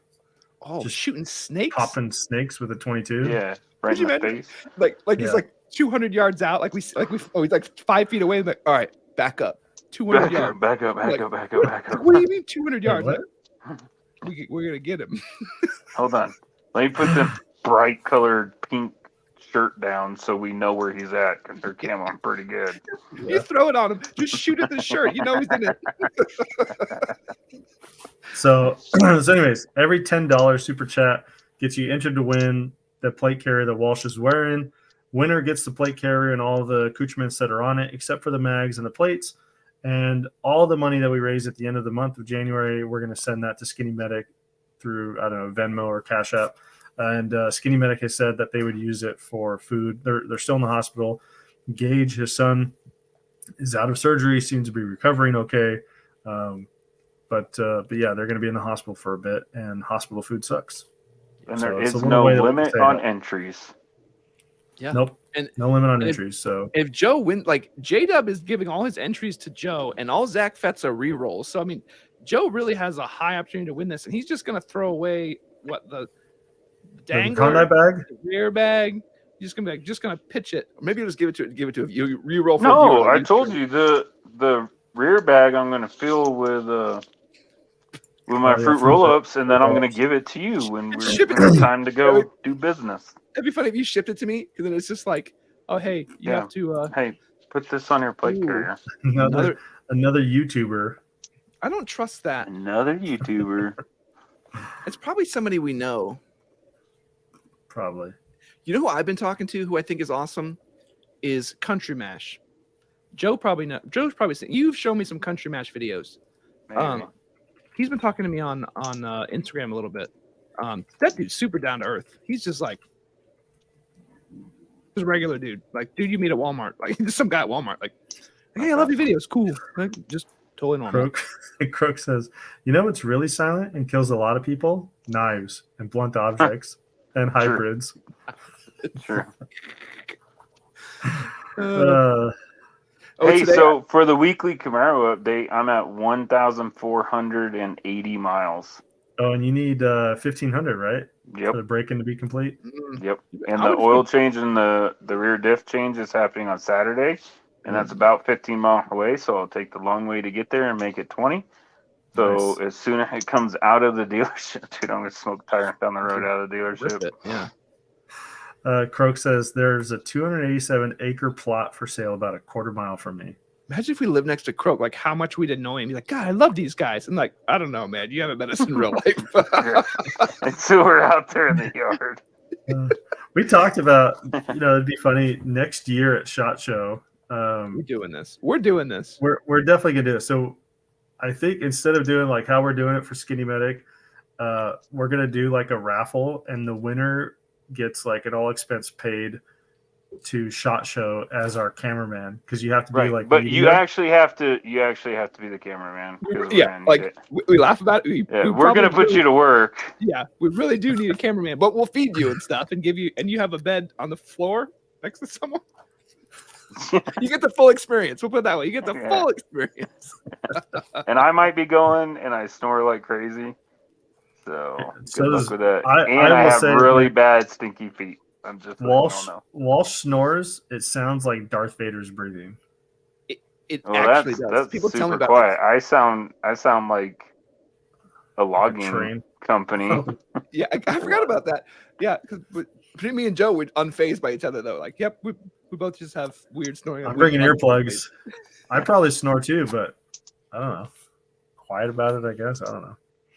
Oh, just shooting snakes, popping snakes with a 22. Yeah, right in the face. Like he's like 200 yards out. He's like 5 feet away. Like, all right, back up. 200 yards. Back up. What do you mean 200 yards? Like, we're going to get him. Hold on. Let me put the bright colored pink shirt down so we know where he's at because they're camo pretty good. You throw it on him. Just shoot at the shirt. You know he's in it. So anyways, every $10 super chat gets you entered to win the plate carrier that Walsh is wearing. Winner gets the plate carrier and all the accoutrements that are on it, except for the mags and the plates. And all the money that we raise at the end of the month of January, we're going to send that to Skinny Medic through, I don't know, Venmo or Cashapp. And Skinny Medic has said that they would use it for food. They're still in the hospital. Gage, his son, is out of surgery, seems to be recovering okay. But yeah, they're going to be in the hospital for a bit, and hospital food sucks. And there is no limit on entries. Yeah. Nope. And no limit on entries. So if Joe wins, like J-Dub is giving all his entries to Joe, and all Zach Fett's are re-rolls. So I mean, Joe really has a high opportunity to win this, and he's just going to throw away the dangler, bag, the rear bag. He's just gonna pitch it. Or maybe you'll just give it to you re-roll. For no, I told you the rear bag I'm going to fill with my fruit roll-ups, and then I'm going to give it to you when it's time to go do business. It'd be funny if you shipped it to me, because then it's just like, oh, hey, you have to. Hey, put this on your plate carrier. Another YouTuber. I don't trust that. Another YouTuber. It's probably somebody we know. Probably. You know who I've been talking to, who I think is awesome, is Country Mash. Joe's probably seen. You've shown me some Country Mash videos. Maybe. He's been talking to me on Instagram a little bit. That dude's super down to earth. He's just like a regular dude. Like, dude you meet at Walmart. Like, just some guy at Walmart. Like, hey, I love your videos. Cool. Like, just totally normal. Croak says, you know what's really silent and kills a lot of people? Knives and blunt objects and hybrids. Sure. Hey, today so for the weekly Camaro update, I'm at 1,480 miles. Oh, and you need 1,500, right? Yep. For the break-in to be complete. Yep. And the oil change and the rear diff change is happening on Saturday, and that's about 15 miles away. So I'll take the long way to get there and make it 20. So as soon as it comes out of the dealership, dude, I'm gonna smoke tire down the road out of the dealership. Yeah. Croak says there's a 287-acre plot for sale about a quarter mile from me. Imagine if we lived next to Croak, like how much we'd annoy him. Be like, God, I love these guys. And like, I don't know, man. You haven't met us in real life. And so we're out there in the yard. We talked about, it'd be funny next year at SHOT Show. We're doing this. We're doing this. We're definitely gonna do it. So I think instead of doing like how we're doing it for Skinny Medic, we're gonna do like a raffle, and the winner gets like an all expense paid to SHOT Show as our cameraman, because you have to be like. But you actually have to be the cameraman. Yeah, like we laugh about it. We're gonna put you to work. Yeah, we really do need a cameraman, but we'll feed you and stuff, and you have a bed on the floor next to someone. You get the full experience. We'll put it that way. You get the full experience. And I might be going, and I snore like crazy. So good luck with that. I have really bad stinky feet. I'm just Walsh snores. It sounds like Darth Vader's breathing. It actually does. That's People tell me about quiet. I sound like a logging company. Yeah, I forgot about that. Yeah, because between me and Joe, we're unfazed by each other though. Like, yep, we both just have weird snoring. I'm bringing earplugs. I probably snore too, but I don't know. Quiet about it, I guess. I don't know.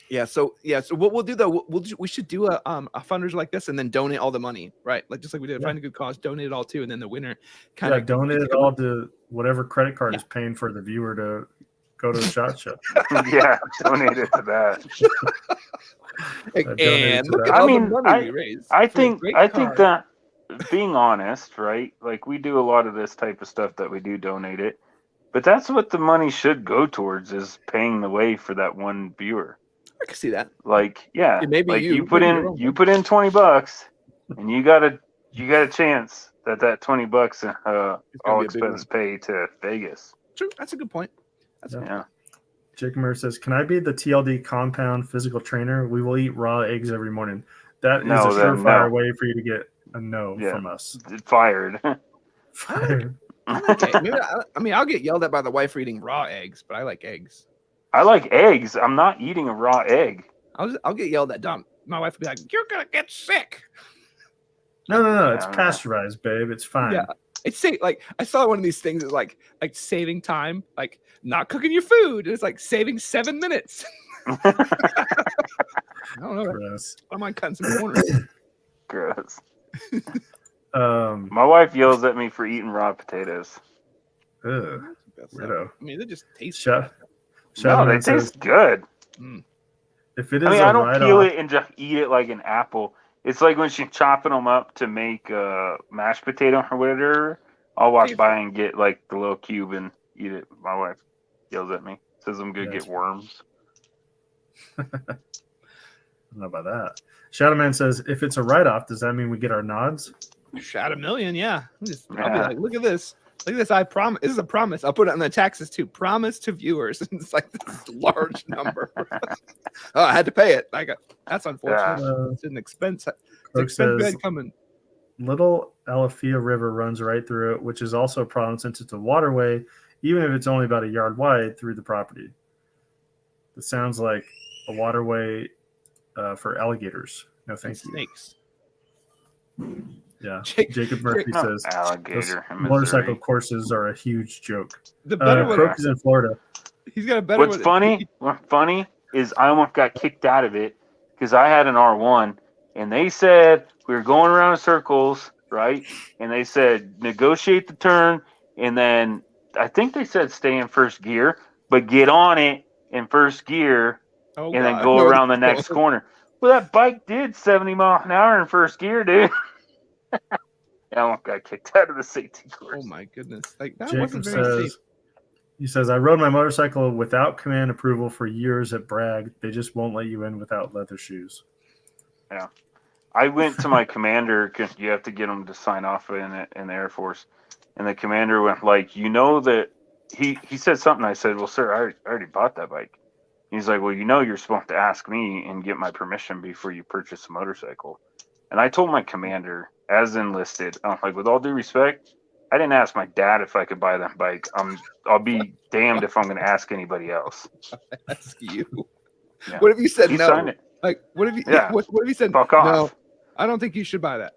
Yeah. So what we'll do though, we should do a fundraiser like this and then donate all the money, right? Like just like we did, find a good cause, donate it all to, and then the winner kind of donate it all to whatever credit card is paying for the viewer to go to the SHOT Show. Yeah, donate it to that. And look at all the money we raised. I think that being honest, right? Like we do a lot of this type of stuff that we do donate it, but that's what the money should go towards, is paying the way for that one viewer. I can see that. Like, yeah, maybe like you put in $20, and you got a chance that $20 all expense pay to Vegas. True, that's a good point. Jake Murray says, "Can I be the TLD compound physical trainer? We will eat raw eggs every morning." That is a surefire way for you to get a no from us. Fired. Fired. Okay. I'll get yelled at by the wife for eating raw eggs, but I like eggs. I like eggs. I'm not eating a raw egg. I'll get yelled at. My wife would be like, "You're gonna get sick." No. It's pasteurized, babe. It's fine. Yeah. It's like I saw one of these things. It's like saving time, like not cooking your food. It's like saving 7 minutes. I don't know. Gross. I might cut some corners. Gross. My wife yells at me for eating raw potatoes. Weirdo. They just taste. No, they taste good. If it is, I don't peel it and just eat it like an apple. It's like when she's chopping them up to make mashed potato or whatever. I'll walk by and get like the little cube and eat it. My wife yells at me, says I'm gonna get worms. I don't know about that. Shadowman says, if it's a write-off, does that mean we get our nods? Shot a million, yeah. I'll be like, look at this. Look at this. I promise. This is a promise. I'll put it on the taxes too. Promise to viewers. And it's like this large number. I had to pay it. That's unfortunate. It's an expense. It's expense coming. Little Alafia River runs right through it, which is also a problem since it's a waterway, even if it's only about a yard wide through the property. It sounds like a waterway for alligators. No, thank you. Snakes. Yeah, Jacob Murphy says motorcycle courses are a huge joke. The better Croak is in Florida. He's got a better. What's funny is I almost got kicked out of it because I had an R1 and they said we were going around in circles, right? And they said negotiate the turn, and then I think they said stay in first gear, but get on it in first gear, then go around the next corner. Well, that bike did 70 miles an hour in first gear, dude. I almost got kicked out of the safety course. Oh my goodness! Like that Jacob wasn't very safe. He says, I rode my motorcycle without command approval for years at Bragg. They just won't let you in without leather shoes. Yeah. I went to my commander because you have to get them to sign off in the Air Force. And the commander went like, you know that he said something. I said, well, sir, I already bought that bike. He's like, well, you know, you're supposed to ask me and get my permission before you purchase a motorcycle. And I told my commander, as enlisted, I'm like, with all due respect, I didn't ask my dad if I could buy that bike. I'll be damned if I'm going to ask anybody else. Ask you. Yeah. What if you said He no? signed it. Like, what if you? Yeah. What if you said Fuck no? off. I don't think you should buy that.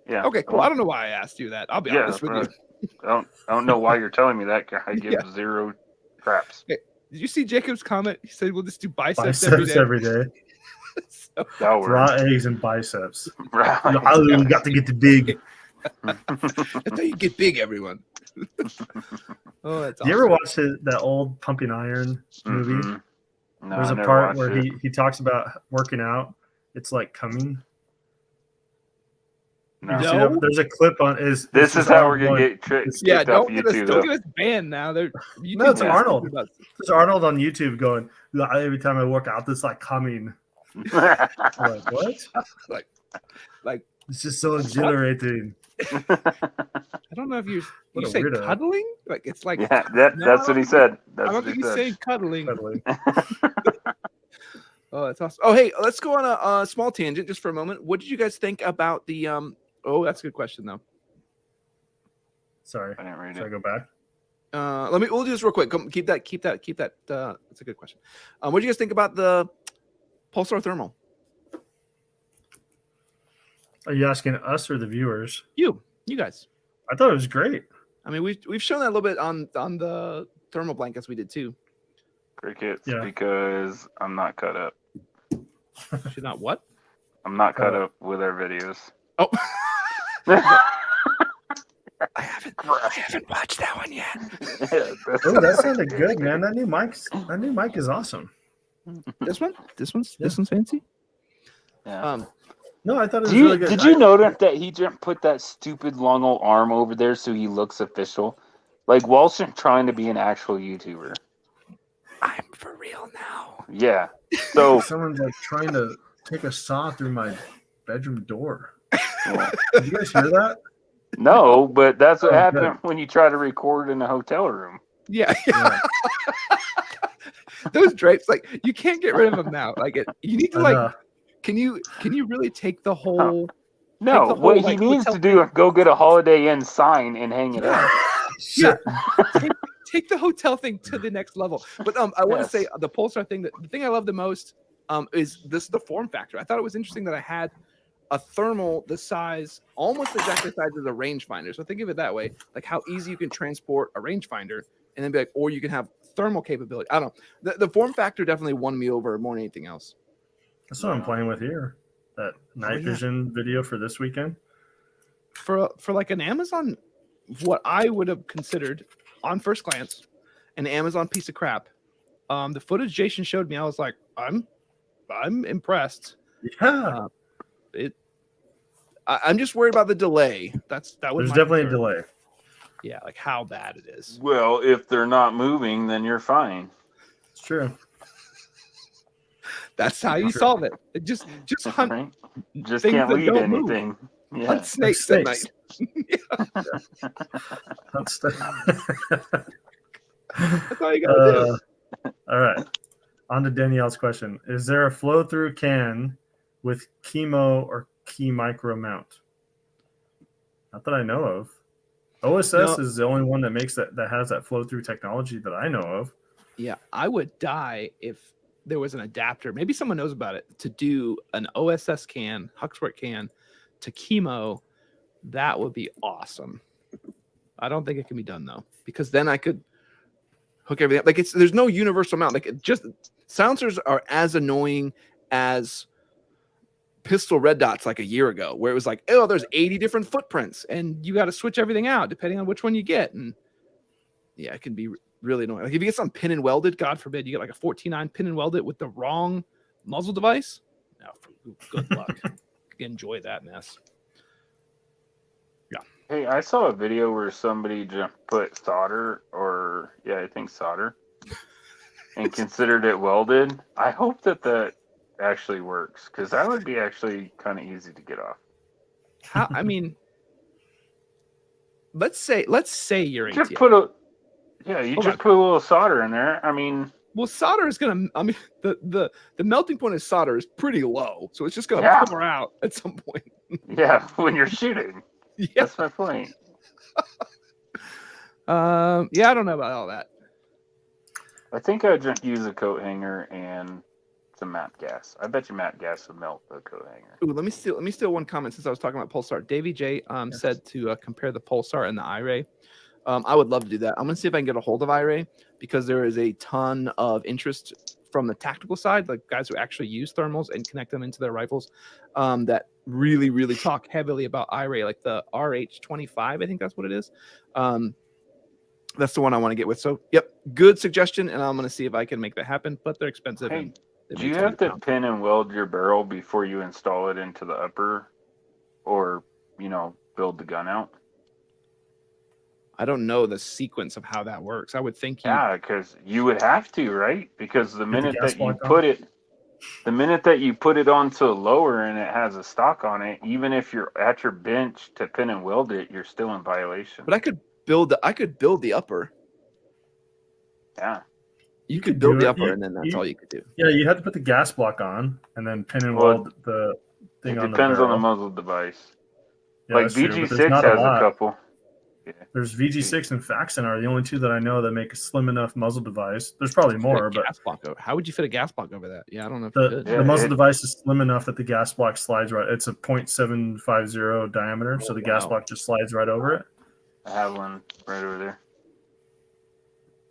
Yeah. Okay, cool. I don't know why I asked you that. I'll be honest with you. I don't know why you're telling me that. I give zero craps. Hey, did you see Jacob's comment? He said, "We'll just do biceps Biceps every day." every day. So, Raw eggs and biceps. right. I got to get the big. That's how you get big, everyone. Oh, that's Do you ever watch that old Pumping Iron movie? Mm-hmm. No, There's I a never part watched where it. he talks about working out. It's like coming. No. You see that? There's a clip on is. This is how we're gonna get kicked Yeah, off don't get YouTube. us banned now. No, it's Arnold. There's Arnold on YouTube going, every time I work out, this like coming. I'm like, what? like It's just so exhilarating. I don't know if you say weirdo. cuddling. Like it's like Yeah, that's what he said. That's I don't what think he he's said. saying cuddling. Totally. Oh, that's awesome. Oh, hey, let's go on a small tangent just for a moment. What did you guys think about the Oh, that's a good question though. Sorry. I didn't read Should I it. go back? We'll do this real quick. Keep that. That's a good question. What do you guys think about the Pulsar thermal? Are you asking us or the viewers? You guys. I thought it was great. I mean, we've shown that a little bit on the thermal blankets we did too. Crickets, Yeah. because I'm not cut up. Should not what? I'm not cut up with our videos. Oh. I haven't watched that one yet. Oh, that sounded good, man. That new mic is awesome. This one's fancy. Yeah. No, I thought it was really good. Did you notice that he just put that stupid long old arm over there so he looks official? Like Walsh is trying to be an actual YouTuber. I'm for real now. Yeah. So Someone's like trying to take a saw through my bedroom door. yeah. Did you guys hear that? No, but that's what Oh, happened when you try to record in a hotel room. Yeah. Yeah. Those drapes, like you can't get rid of them now. Like you need to I like. know. Can you really take the whole? No, Take the what whole, he like, needs hotel to do is go get a Holiday Inn sign and hang it up. Yeah. Take the hotel thing to the next level. But I want to Yes. say the Pulsar thing. The thing I love the most is the form factor. I thought it was interesting that I had a thermal the size, almost exactly the size of the rangefinder. So think of it that way, like how easy you can transport a rangefinder, and then be like, or you can have thermal capability. I don't know. The form factor definitely won me over more than anything else. That's what I'm playing with here. That night vision video for this weekend. For like an Amazon, what I would have considered on first glance an Amazon piece of crap. The footage Jason showed me, I was like, I'm impressed. Yeah. I'm just worried about the delay. That was There's my definitely concern. a delay. Yeah, like how bad it is. Well, if they're not moving, then you're fine. It's true. That's how you solve it. Just hunt, Right? Just things can't that lead don't move. anything. Yeah. hunt snakes at night. That's That's all you gotta do. All right. On to Danielle's question. Is there a flow-through can with chemo or key micro mount? Not that I know of. OSS is the only one that makes that has that flow-through technology that I know of. Yeah, I would die if there was an adapter. Maybe someone knows about it to do an OSS can, Huxworth can, to chemo. That would be awesome. I don't think it can be done though, because then I could hook everything up. Like there's no universal mount. Like silencers are as annoying as pistol red dots like a year ago, where it was like, oh, there's 80 different footprints and you got to switch everything out depending on which one you get. And yeah, it can be really annoying. Like if you get some pin and welded, God forbid, you get like a 14-9 pin and welded with the wrong muzzle device. No, good luck. Enjoy that mess. Yeah. Hey, I saw a video where somebody just put solder, I think solder, and considered it welded. I hope that actually works, because that would be actually kind of easy to get off. How? I mean, let's say your Just ATF. put a Hold just on. put a little solder in there. I mean, Well, solder is gonna. I mean, the melting point of solder is pretty low, so it's just gonna Yeah. pour out at some point. yeah, when you're shooting. Yeah. That's my point. Yeah, I don't know about all that. I think I'd just use a coat hanger and some matte gas. I bet you matte gas would melt the coat hanger. Ooh, let me steal one comment since I was talking about Pulsar. Davey J said to compare the Pulsar and the iRay. I would love to do that. I'm gonna see if I can get a hold of iRay because there is a ton of interest from the tactical side, like guys who actually use thermals and connect them into their rifles, that really, really talk heavily about iRay, like the RH25, I think that's what it is. That's the one I want to get with. So, yep, good suggestion, and I'm gonna see if I can make that happen. But they're expensive. Hey, and they do make you some have to pounds. pin and weld your barrel before you install it into the upper, or build the gun out? I don't know the sequence of how that works. I would think you. Yeah, because you would have to, right? Because the minute gas that you block on? put it onto a lower and it has a stock on it, even if you're at your bench to pin and weld it, you're still in violation. But I could build the upper. Yeah. You could do build the it. upper, and then that's all you could do. Yeah, you have to put the gas block on and then pin and Well, weld the thing It on the depends on the barrel. muzzle device. Yeah, Like that's true, but VG6 there's not a has a lot. couple. There's VG6 and Faxon are the only two that I know that make a slim enough muzzle device. There's probably more, but gas block over. How would you fit a gas block over that? Yeah, I don't know if you the, could. Yeah, the muzzle it- device is slim enough that the gas block slides right. It's a .750 diameter, so the gas Wow. block just slides right over it. I have one right over there.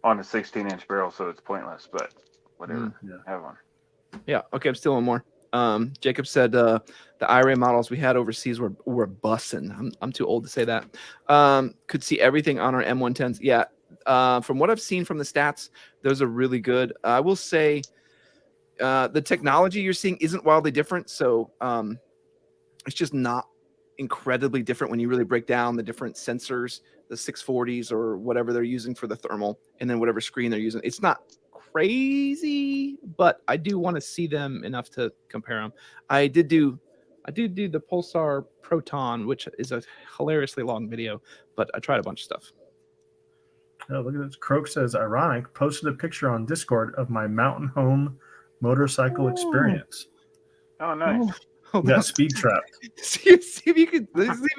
On a 16-inch barrel, so it's pointless, but whatever. Yeah. I have one. Yeah. Okay. I'm still on more. Jacob said the iRay models we had overseas were bussin'. I'm too old to say that. Could see everything on our M110s. Yeah. From what I've seen from the stats, those are really good. I will say the technology you're seeing isn't wildly different. So it's just not incredibly different when you really break down the different sensors, the 640s or whatever they're using for the thermal, and then whatever screen they're using. It's not crazy, but I do want to see them enough to compare them. I did do the Pulsar Proton, which is a hilariously long video, but I tried a bunch of stuff. Oh, look at this. Croak says, ironic, posted a picture on Discord of my mountain home motorcycle experience. Oh, nice. We got speed trapped. see if you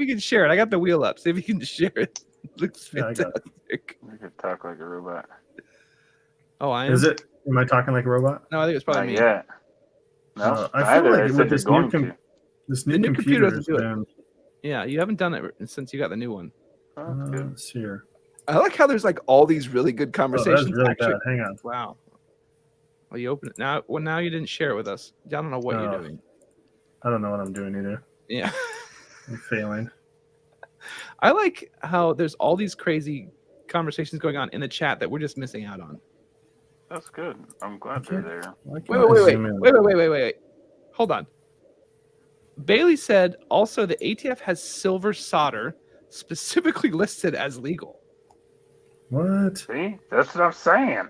can share it. I got the wheel up. See if you can share it. Looks Yeah, I got it. fantastic. You could talk like a robot. Oh, I am. Is it? Am I talking like a robot? No, I think it's probably Not me. yet. No, I feel neither. like I with said this you're new going to. This The new new computer computer has doesn't do it. been. Yeah, you haven't done it since you got the new one. Oh, that's good. Let's see here. I like how there's like all these really good Oh, conversations. that's really actually. bad. Hang on. Wow. Well, you open it now. Well, now you didn't share it with us. I don't know what you're Oh. doing. I don't know what I'm doing either. Yeah. I'm failing. I like how there's all these crazy conversations going on in the chat that we're just missing out on. That's good. I'm glad they're there. Why can't Wait, I zoom in? wait. Hold on. Bailey said also the ATF has silver solder specifically listed as legal. What? See? That's what I'm saying.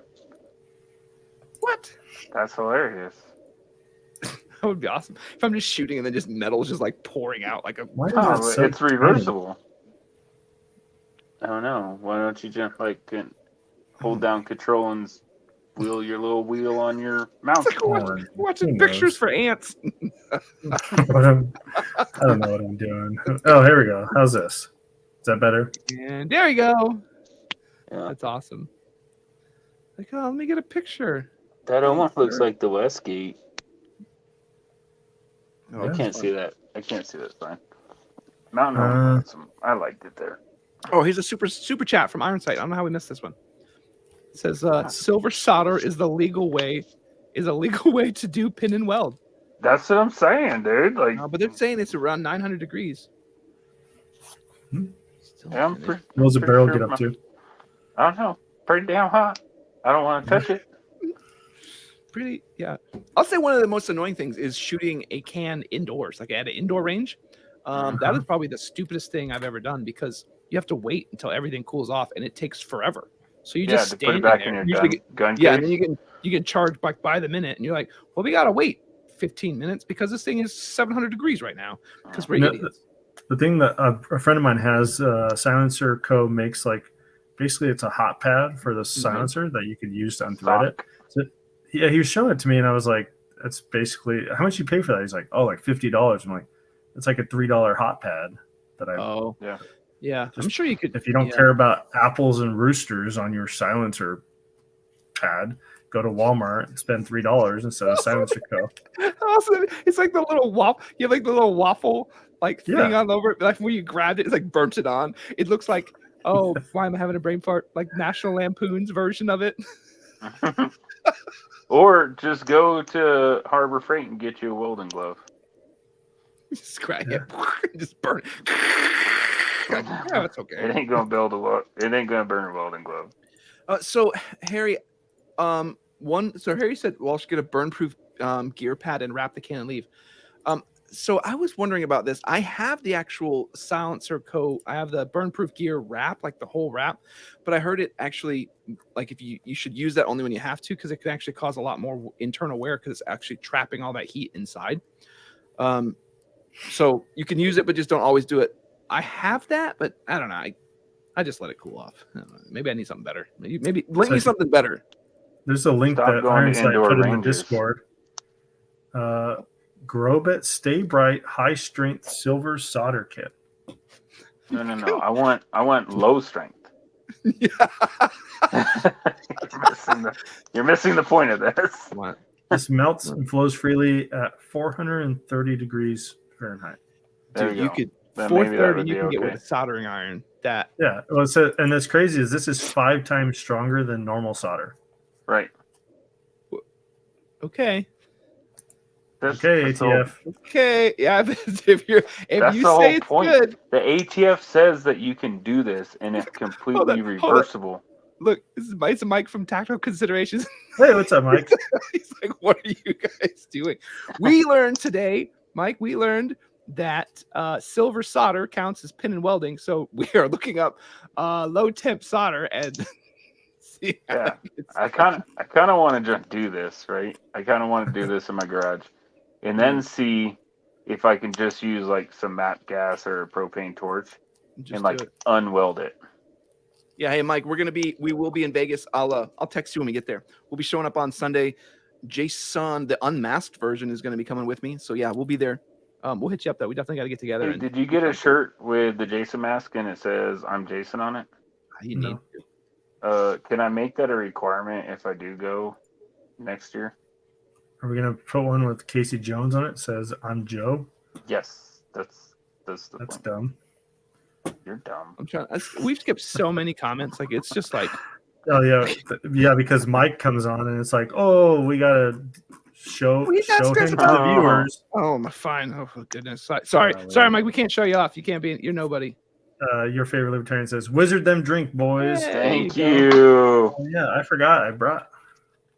What? That's hilarious. That would be awesome. If I'm just shooting and then just metal is just like pouring out like a. Why is Oh, that so it's reversible. I don't know. Why don't you just hold down control and wheel your little wheel on your mouse? It's like Who watching knows? pictures for ants. I don't know what I'm doing. Oh, here we go. How's this? Is that better? And there you go. Yeah. That's awesome. Like, oh, let me get a picture. That almost looks like the Westgate. Oh, Yeah. I can't see that. I can't see that sign. Mountain Home. I liked it there. Oh, here's a super chat from Ironsight. I don't know how we missed this one. It says silver solder is the legal way, to do pin and weld. That's what I'm saying, dude. Like, But they're saying it's around 900 degrees. Still yeah, I'm finished. pretty. What does a pretty barrel sure get up to? I don't know. Pretty damn hot. I don't want to touch it. Pretty, yeah. I'll say one of the most annoying things is shooting a can indoors, like at an indoor range. That is probably the stupidest thing I've ever done because you have to wait until everything cools off and it takes forever. So you just to stand put it back there. in your Usually gun yeah, case. and then you get charged by the minute, and you're like, well, we gotta wait 15 minutes because this thing is 700 degrees right now because we're No, idiots. The thing that a friend of mine has, Silencer Co. makes basically it's a hot pad for the silencer that you could use to unthread it. So, yeah, he was showing it to me, and I was like, "That's basically how much you pay for that." He's like, "Oh, like $50." I'm like, "It's like a $3 hot pad that I." Oh, yeah. I'm sure you could. If you don't care about apples and roosters on your silencer pad, go to Walmart and spend $3 instead of Silencer Co. Also, it's like the little waffle. You have like the little waffle thing on over it. Like when you grabbed it, it's like burnt it on. It looks like, oh, why am I having a brain fart? Like National Lampoon's version of it. Or just go to Harbor Freight and get you a welding glove. Just crack it. Just burn it. Yeah, it's okay. It ain't gonna It ain't gonna burn a welding glove. So Harry, Harry said Walsh get a burn-proof gear pad and wrap the can and leave. So I was wondering about this. I have the actual Silencer Co. I have the burn-proof gear wrap, like the whole wrap, but I heard it actually like if you should use that only when you have to, because it could actually cause a lot more internal wear because it's actually trapping all that heat inside. So you can use it, but just don't always do it. I have that, but I don't know. I just let it cool off. I don't know. Maybe I need something better. Maybe link me something better. There's a link that Ironside put in the Discord. Grobet Stay Bright High Strength Silver Solder Kit. No. I want low strength. You're missing the point of this. What? This melts and flows freely at 430 degrees Fahrenheit. Dude, you could 430. You can get with a soldering iron. That Well, and that's crazy. This is 5 times stronger than normal solder. Right. Okay. ATF. Okay, yeah. If you say it's point. Good, the ATF says that you can do this, and it's completely reversible. Look, it's a Mike from Tactical Considerations. Hey, what's up, Mike? He's like, "What are you guys doing?" We learned today, Mike. We learned that silver solder counts as pin and welding. So we are looking up low temp solder and. See, I kind of want to just do this, right? I kind of want to do this in my garage. And then see if I can just use like some MAP gas or a propane torch and like unweld it. Yeah, hey Mike, we will be in Vegas. I'll text you when we get there. We'll be showing up on Sunday. Jason, the unmasked version, is going to be coming with me. So yeah, we'll be there. We'll hit you up though. We definitely got to get together. Hey, did you get a shirt with the Jason mask and it says "I'm Jason" on it? You need to. Can I make that a requirement if I do go next year? Are we gonna put one with Casey Jones on it? It says "I'm Joe." Yes, that's dumb. You're dumb. I'm trying. We've skipped so many comments. Like it's just like. Oh yeah, because Mike comes on and it's like, oh, we gotta show him to the viewers. Oh my fine. Oh goodness. Sorry, Mike. We can't show you off. You can't be. You're nobody. Your favorite libertarian says, "Wizard them drink, boys." Hey, Thank you. Oh, yeah, I forgot. I brought.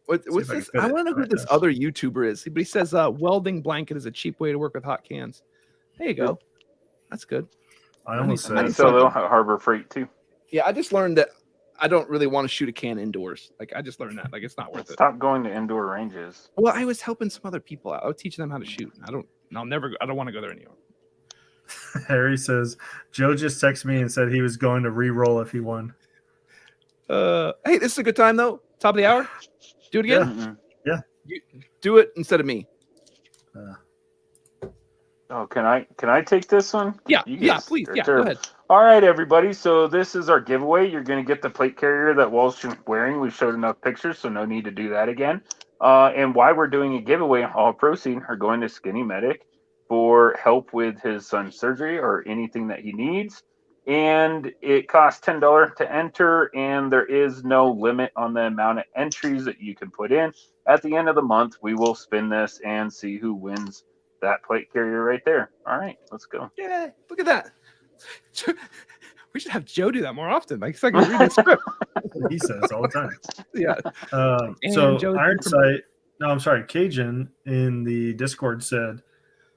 What's this? I want to know who this other YouTuber is. But he says welding blanket is a cheap way to work with hot cans. There you go. That's good. I almost said. And so they'll have Harbor Freight too. Yeah, I just learned that I don't really want to shoot a can indoors. Like I just learned that. Like it's not worth it. Stop going to indoor ranges. Well, I was helping some other people out. I was teaching them how to shoot. I don't want to go there anymore. Harry says, Joe just texted me and said he was going to re-roll if he won. Hey, this is a good time though. Top of the hour. Do it again. Yeah. You do it instead of me. Can I take this one? Yeah. Please. Yeah. Go ahead. All right, everybody. So this is our giveaway. You're going to get the plate carrier that Walsh is wearing. We showed enough pictures, so no need to do that again. And why we're doing a giveaway, all proceeds are going to Skinny Medic for help with his son's surgery or anything that he needs. And it costs $10 to enter, and there is no limit on the amount of entries that you can put in. At the end of the month, we will spin this and see who wins that plate carrier right there. All right, let's go. Yeah, look at that. We should have Joe do that more often. Like, it's like reading the script. He says all the time. Yeah. So Ironside, Cajun in the Discord said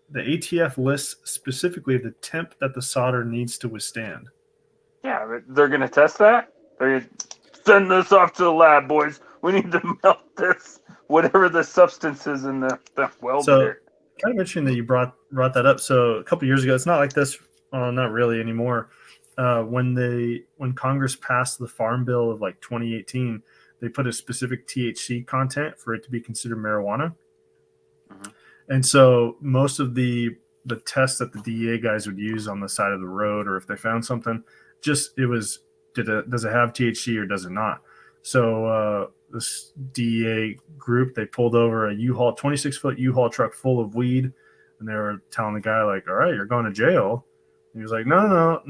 the ATF lists specifically the temp that the solder needs to withstand. Yeah, they're going to test that. They're going to send this off to the lab, boys. We need to melt this, whatever the substance is in the weld there. Kind of interesting that you brought that up. So a couple of years ago, it's not like this not really anymore. When Congress passed the Farm Bill of like 2018, they put a specific THC content for it to be considered marijuana. And so most of the tests that the DEA guys would use on the side of the road, or if they found something, does it have THC or does it not? So this DEA group, they pulled over a 26-foot U-Haul truck full of weed, and they were telling the guy like, "All right, you're going to jail." And he was like, "No.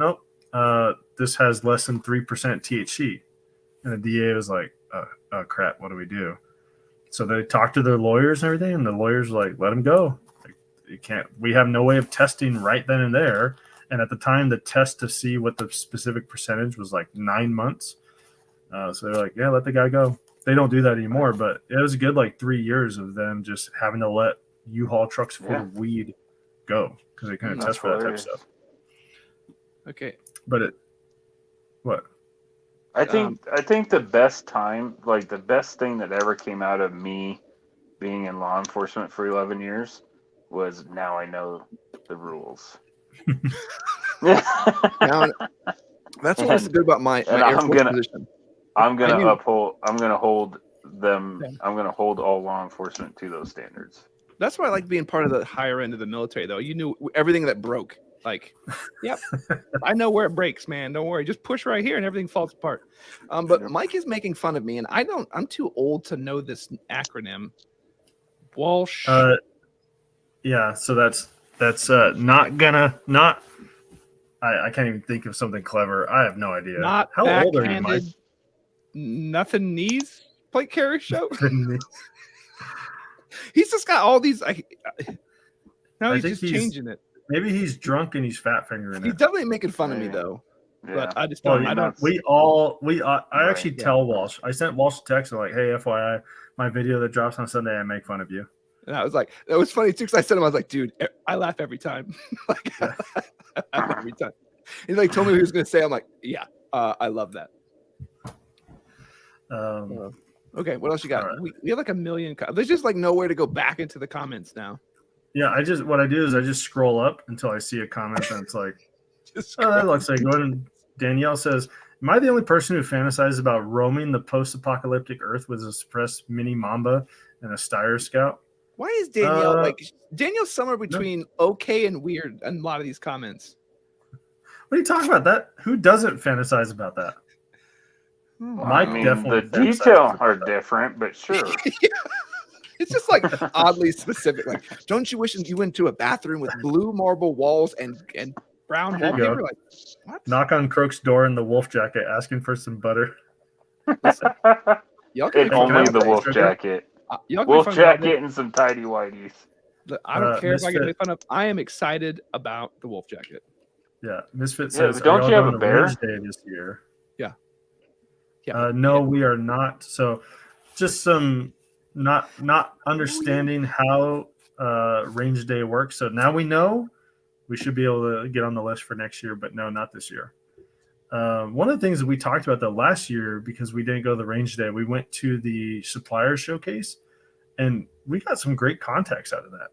This has less than 3% THC." And the DEA was like, "Oh crap, what do we do?" So they talked to their lawyers and everything, and the lawyers were like, "Let him go. Like, you can't. We have no way of testing right then and there." And at the time, the test to see what the specific percentage was like 9 months. So they're like, "Yeah, let the guy go." They don't do that anymore, but it was a good like 3 years of them just having to let U-Haul trucks full of weed go because they couldn't test for that type of stuff. Okay, but what? I think the best time, like the best thing that ever came out of me being in law enforcement for 11 years was now I know the rules. Now, that's what's good about my Air Force position. I'm gonna hold all law enforcement to those standards. That's why I like being part of the higher end of the military, though. You knew everything that broke. Like, yep, I know where it breaks, man. Don't worry. Just push right here and everything falls apart. But Mike is making fun of me, and I'm too old to know this acronym. Walsh. Yeah, so that's not gonna I can't even think of something clever. I have no idea. Not how old are you, Mike? Nothing knees plate carrier show. He's just got all these. Now he's just changing it. Maybe he's drunk and he's fat fingering it. He's definitely making fun of me though. Yeah. But I just don't. I actually tell Walsh. I sent Walsh a text like, "Hey, FYI, my video that drops on Sunday, I make fun of you." And I was like, that was funny too, because I sent him, I was like, "Dude, I laugh every time." I laugh every time. He like told me what he was going to say. I'm like, "Yeah, I love that." Okay, what else you got? Right. We have like a million. There's just like nowhere to go back into the comments now. Yeah, what I do is I just scroll up until I see a comment and it's like, that looks like good. Danielle says, "Am I the only person who fantasizes about roaming the post-apocalyptic Earth with a suppressed mini Mamba and a Steyr Scout?" Why is Danielle Danielle's somewhere between okay and weird in a lot of these comments? What are you talking about? That who doesn't fantasize about that? Mike definitely. The details are different, but sure. It's just like oddly specific. Like, don't you wish you went to a bathroom with blue marble walls and brown wallpaper? Like, what? Knock on Croak's door in the wolf jacket, asking for some butter. Listen, only the wolf jacket. Wolf jacket and some tidy whities. I don't care if I get made fun of. I am excited about the wolf jacket. Yeah, Misfit says, "Don't you have a bear day this year?" Yeah. No, we are not. So, just some not understanding how range day works. So now we know we should be able to get on the list for next year, but no, not this year. One of the things that we talked about last year, because we didn't go to the range day, we went to the supplier showcase, and we got some great contacts out of that.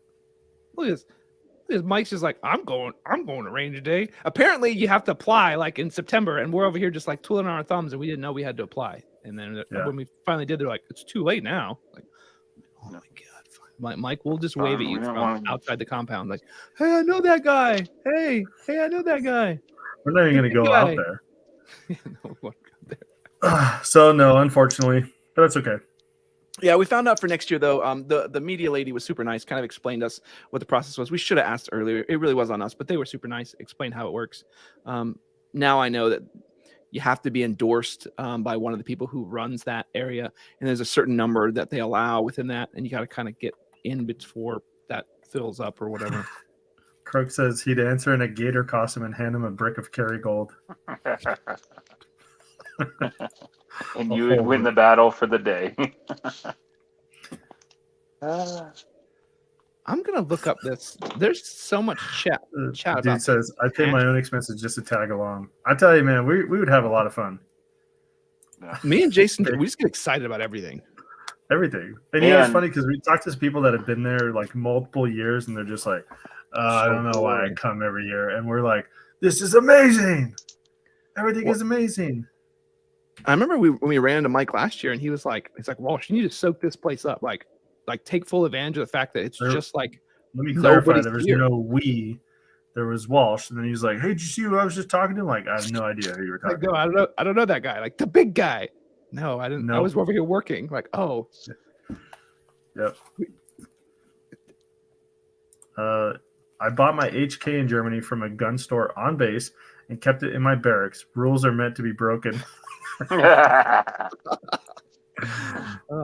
Look at this. Mike's just like, I'm going to range day. Apparently, you have to apply like in September, and we're over here just like twiddling our thumbs, and we didn't know we had to apply. And then when we finally did, they're like, "It's too late now." Like, oh my god, Mike, we'll just wave at you from outside the compound, like, "Hey, I know that guy. Hey, I know that guy." We're not even going to go out there. So no, unfortunately, but that's okay. Yeah, we found out for next year though. The media lady was super nice. Kind of explained us what the process was. We should have asked earlier. It really was on us, but they were super nice. Explained how it works. Now I know that you have to be endorsed by one of the people who runs that area, and there's a certain number that they allow within that, and you got to kind of get in before that fills up or whatever. Croak says he'd answer in a gator costume and hand him a brick of Kerrygold. And you would win the battle for the day. I'm gonna look up this. There's so much chat about Dude says, "I pay my own expenses just to tag along." I tell you, man, we would have a lot of fun. Me and Jason, we just get excited about everything. And it's funny because we talk to people that have been there like multiple years, and they're just like, "I don't know why I come every year." And we're like, This is amazing. Everything is amazing. I remember when we ran into Mike last year, and he's like, Walsh, you need to soak this place up, like take full advantage of the fact that it's just like. Let me clarify. There was here. no we. There was Walsh, and then he was like, "Hey, did you see who I was just talking to?" Like, I have no idea who you were talking. No, I don't know that guy. Like the big guy. No, I didn't. Nope. I was over here working. Like, oh. Yep. I bought my HK in Germany from a gun store on base and kept it in my barracks. Rules are meant to be broken. Oh,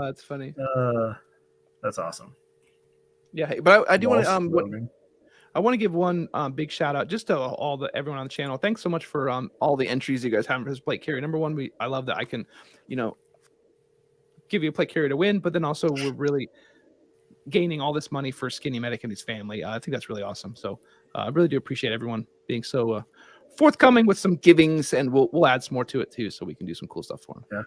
that's funny. That's awesome. Yeah, but I do want to I want to give one big shout out just to everyone on the channel. Thanks so much for all the entries you guys have for this plate carrier. Number one, I love that I can, give you a plate carrier to win, but then also we're really gaining all this money for Skinny Medic and his family. I think that's really awesome. So I really do appreciate everyone being so forthcoming with some givings, and we'll add some more to it too, so we can do some cool stuff for them.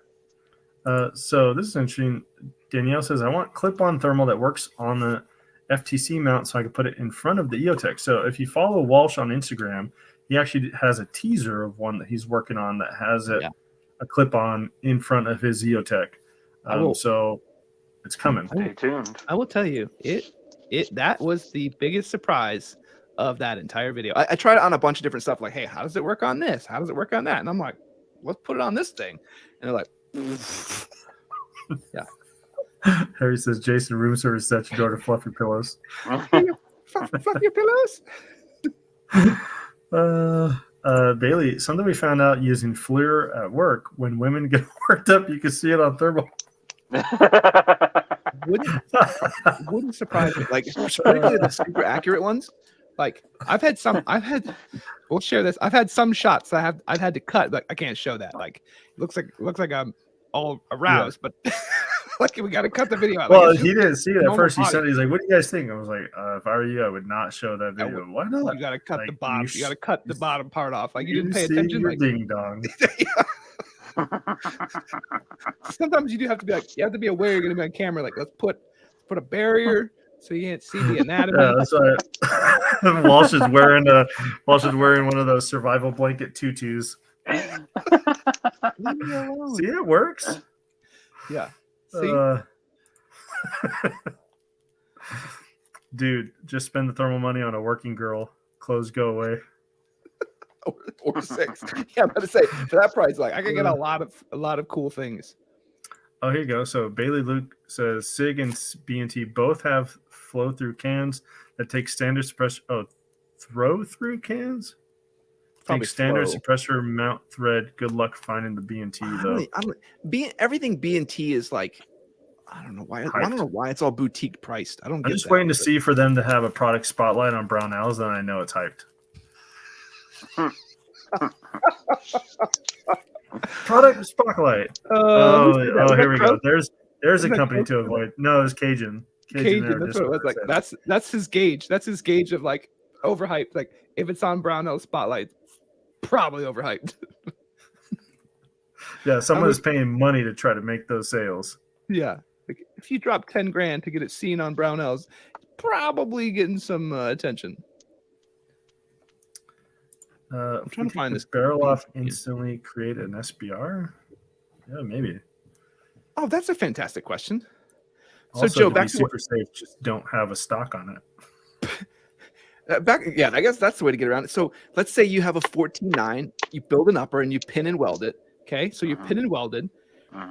Yeah. So this is interesting. Danielle says, I want clip-on thermal that works on the FTC mount so I can put it in front of the EOTech. So if you follow Walsh on Instagram, he actually has a teaser of one that he's working on that has a clip-on in front of his EOTech. So it's coming. Stay tuned. I will tell you, that was the biggest surprise of that entire video. I tried it on a bunch of different stuff, like, hey, how does it work on this? How does it work on that? And I'm like, let's put it on this thing. And they're like, yeah. Harry says, Jason, room service set your door to fluffy pillows. Fluffy pillows? Bailey, something we found out using FLIR at work, when women get worked up, you can see it on thermal. Wouldn't surprise me. Like, particularly the super accurate ones. Like, we'll share this. I've had some shots that I've had to cut, but I can't show that. Like, it looks like I'm all aroused, but like, we got to cut the video out. Well, like, he didn't see it at first. He said, he's like, what do you guys think? I was like, if I were you, I would not show that video. Why not? You got to cut the bottom. You got to cut the bottom part off. Like, you didn't pay see attention. Your like, ding dong. Sometimes you have to be aware you're going to be on camera. Like, let's put a barrier so you can't see the anatomy. Yeah, that's right. Walsh is wearing one of those survival blanket tutus. Leave me alone. See, it works. Yeah. See? Dude, just spend the thermal money on a working girl. Clothes go away. Or 6. Yeah, I'm about to say, for that price, like, I can get a lot of cool things. Oh, here you go. So Bailey Luke says SIG and B&T both have flow-through cans that take standard suppressor. Oh, throw-through cans? Take standard suppressor mount thread. Good luck finding the B&T though. Everything B&T is like, I don't know why. I don't know why it's all boutique priced. I'm just waiting to see for them to have a product spotlight on Brownells, then I know it's hyped. Product spotlight. Here we go. There's a company to avoid. No, it's Cajun. Cajun. That's what it was like. That's his gauge. That's his gauge of like overhyped. Like, if it's on Brownell spotlight, probably overhyped. Yeah, someone is paying money to try to make those sales. Yeah, like, if you drop $10,000 to get it seen on Brownells, probably getting some attention. I'm trying to find this barrel off instantly create an SBR. Yeah, maybe. Oh, that's a fantastic question. Also, so Joe, back to super safe, just don't have a stock on it. I guess that's the way to get around it. So let's say you have a 14.9, you build an upper and you pin and weld it. Okay, so you're pin and welded,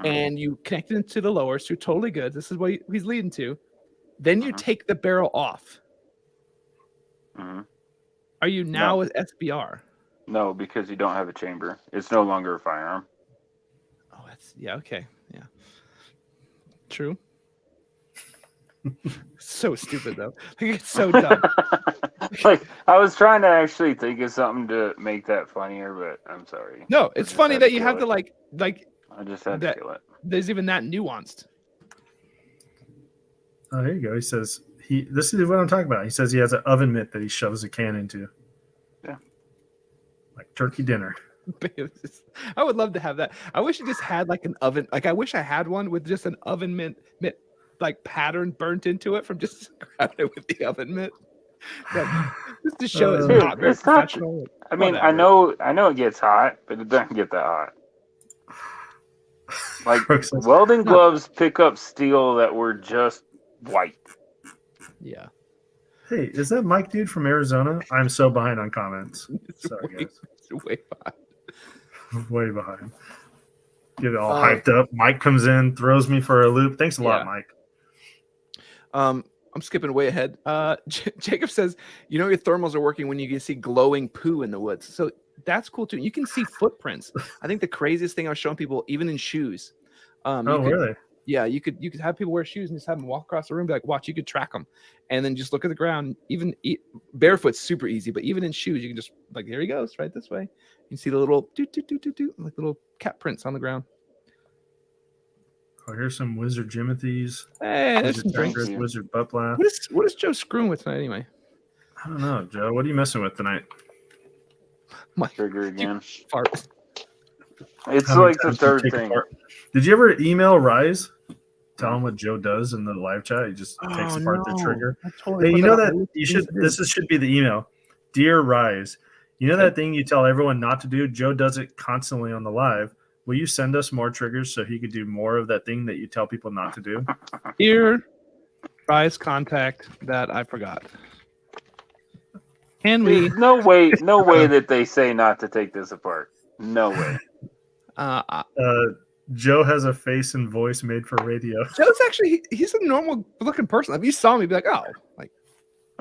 and you connect it to the lower, so you're totally good. This is what he's leading to. Then you take the barrel off. Are you now with SBR? No, because you don't have a chamber. It's no longer a firearm. Oh, okay. Yeah. True. So stupid though. Like, it's so dumb. Like, I was trying to actually think of something to make that funnier, but I'm sorry. No, it's funny that you have to like I just had to kill it. There's even that nuanced. Oh, here you go. He says this is what I'm talking about. He says he has an oven mitt that he shoves a can into. Yeah. Like turkey dinner. I would love to have that. I wish it just had like an oven. Like, I wish I had one with just an oven mitt like pattern burnt into it from just grabbing it with the oven mitt. Just to show it's Dude, not very it's not- professional. I mean, I Whatever. know it gets hot, but it doesn't get that hot. Like Brooks says, welding gloves pick up steel that were just white. Yeah. hey, is that Mike dude from Arizona? I'm so behind on comments. Sorry, guys. It's way behind. Way behind. Get all Oh. hyped up. Mike comes in, throws me for a loop. Thanks a lot, Yeah. Mike. I'm skipping way ahead. Jacob says, you know, your thermals are working when you can see glowing poo in the woods. So that's cool too. You can see footprints. I think the craziest thing I was showing people, even in shoes. Really? Yeah, you could have people wear shoes and just have them walk across the room, be like, watch, you could track them, and then just look at the ground. Even barefoot's super easy, but even in shoes, you can just like, there he goes, right this way. You see the little like little cat prints on the ground. Oh, here's some Wizard Jimothy's. Hey, there's some Wizard drinks. Tankers, Wizard Butt Laugh. What is Joe screwing with tonight anyway? I don't know, Joe. What are you messing with tonight? Mike, Trigger again. fart. It's How many like the times do you third take thing. apart? Did you ever email Rise? Tell him what Joe does in the live chat. He just takes apart the trigger. Hey, you know that you should. Should be the email. Dear Rise, you know that thing you tell everyone not to do? Joe does it constantly on the live. Will you send us more triggers so he could do more of that thing that you tell people not to do? Here, Rise contact that I forgot. Can we? There's no way that they say not to take this apart. No way. Joe has a face and voice made for radio. Joe's actually he's a normal looking person. If you saw me, you'd be like, oh, like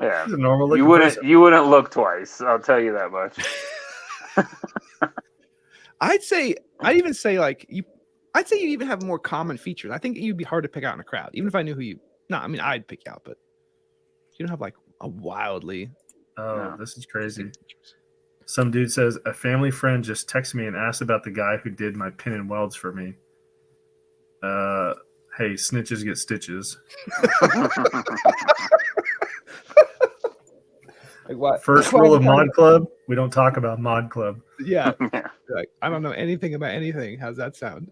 Yeah. He's a normal looking You wouldn't look twice. I'll tell you that much. I'd even say you even have more common features. I think you'd be hard to pick out in a crowd, even if I knew who you. No, I mean I'd pick you out, but you don't have like a wildly. Oh, No. this is crazy. Some dude says a family friend just texted me and asked about the guy who did my pin and welds for me. Hey, snitches get stitches. Like what? First rule of Mod Club: we don't talk about Mod Club. Yeah. Like I don't know anything about anything. How's that sound?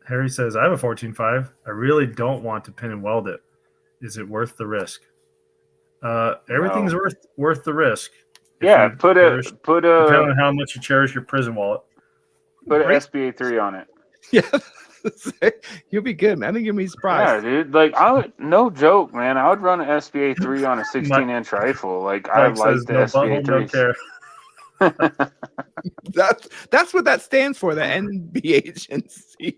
Harry says I have a 14.5. I really don't want to pin and weld it. Is it worth the risk? Everything's No. worth the risk. If Yeah, you put depending a on how much you cherish your prison wallet. SBA 3 on it. Yeah. You'll be good, man. I think you'll be Yeah, surprised. dude. Like no joke, man. I would run an SBA 3 on a 16-inch rifle. Like I Mike like says, the no SBA butthole, no 3s. care. That's what that stands for, the NBHNC.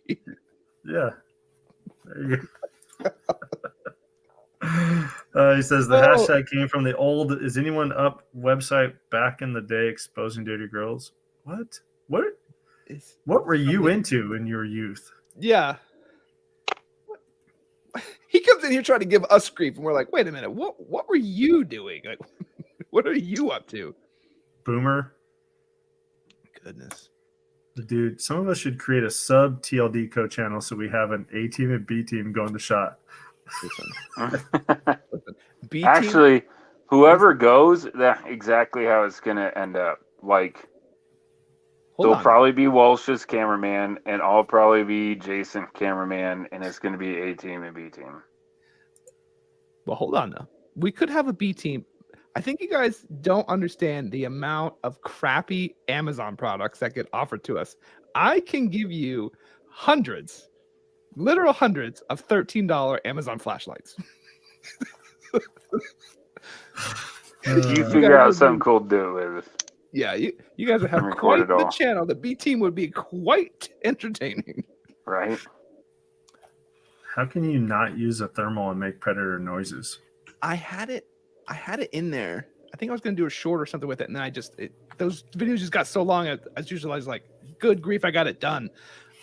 Yeah. There you go. He says the hashtag came from the old "Is anyone up" website back in the day exposing dirty girls. What were you into in your youth? Yeah. He comes in here trying to give us grief, and we're like, wait a minute, what were you doing? Like, what are you up to? Boomer. Goodness. Dude, some of us should create a sub TLD co-channel so we have an A team and B team going to shot. B team? Actually, whoever goes, that's exactly how it's gonna end up. Like there'll probably be Walsh's cameraman, and I'll probably be Jason cameraman, and it's gonna be A team and B team. Well, hold on now. We could have a B team. I think you guys don't understand the amount of crappy Amazon products that get offered to us. I can give you hundreds, literal hundreds of $13 Amazon flashlights. You figure out something cool to do it with. Yeah, you guys would have Record quite it the all. channel. The B team would be quite entertaining. Right? How can you not use a thermal and make predator noises? I had it in there. I think I was going to do a short or something with it, and then those videos just got so long. I was like, good grief, I got it done.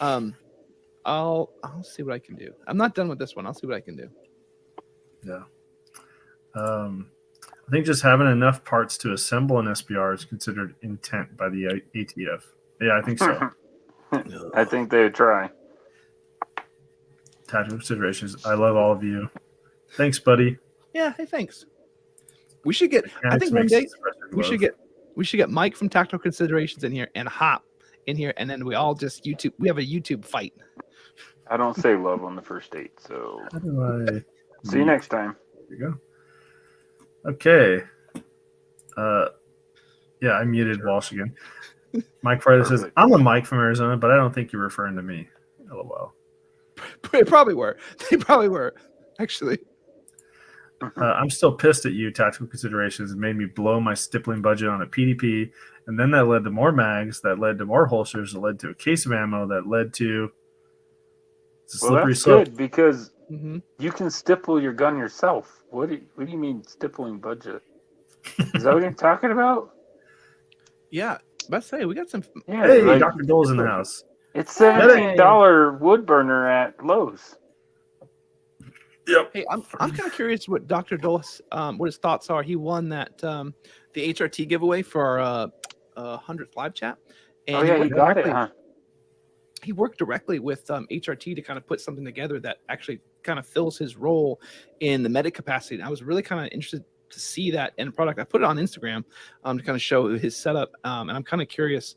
I'll see what I can do. I'm not done with this one. I'll see what I can do. Yeah. I think just having enough parts to assemble an SBR is considered intent by the ATF. Yeah, I think so. I think they would try. Tactical considerations. I love all of you. Thanks, buddy. Yeah. Hey, thanks. We should get. I think one day we should get Mike from Tactical Considerations in here and Hop in here, and then we all just YouTube. We have a YouTube fight. I don't say love on the first date, so How do I... see you next time. There you Okay. Yeah, I muted Walsh again. Mike Friday says, Perfect. I'm a Mike from Arizona, but I don't think you're referring to me. LOL. They probably were. They probably were, actually. I'm still pissed at you. Tactical considerations made me blow my stippling budget on a PDP, and then that led to more mags, that led to more holsters, that led to a case of ammo, that led to it's a Well, slippery that's slope. good because Mm-hmm. you can stipple your gun yourself. What do you mean stippling budget? Is that what you're talking about? Yeah, let's say we got some. Yeah, Hey, like, Dr. Dole's in the house. it's $17 wood burner at Lowe's. Yep. Hey, I'm kind of curious what Dr. Dulles, what his thoughts are. He won that the HRT giveaway for our 100th live chat. And Oh yeah, he you worked got it, directly- huh? He worked directly with HRT to kind of put something together that actually kind of fills his role in the medic capacity. And I was really kind of interested to see that end product. I put it on Instagram to kind of show his setup, and I'm kind of curious.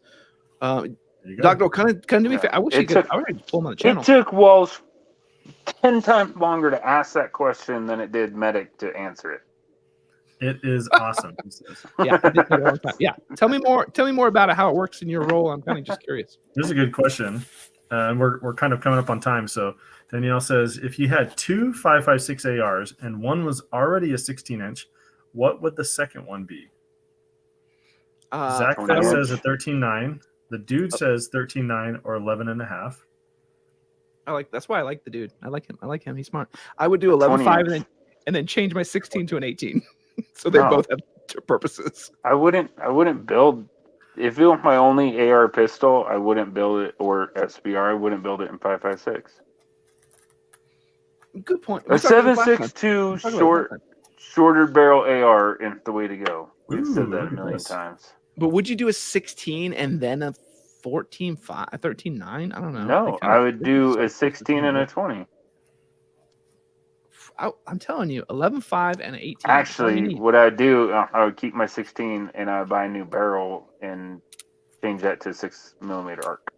There you go. Dr. kind of do me a favor. I wish you could. I would pull him on the channel. It took Walsh 10 times longer to ask that question than it did Medic to answer it. It is awesome. He says. Yeah, it did take a long time. Yeah, tell me more. Tell me more about it, how it works in your role. I'm kind of just curious. This is a good question. And we're kind of coming up on time. So Danielle says, if you had two 5.56 ARs and one was already a 16-inch, what would the second one be? Zach 20 says a inch. 13.9. The dude says 13.9 or 11.5. That's why I like the dude. I like him. He's smart. I would do 11.5 and then change my 16 to an 18. So they both have their purposes. I wouldn't build if it was my only AR pistol, I wouldn't build it, or SBR, I wouldn't build it in 5.56. Good point. A 7.62 shorter barrel AR is the way to go. We've said that a million times. But would you do a 16 and then a 14.5, 13.9? I don't know. No, I would do a 16 and a 20. I'm telling you, 11.5 and an 18. Actually, what I do, I would keep my 16 and I would buy a new barrel and change that to 6mm arc.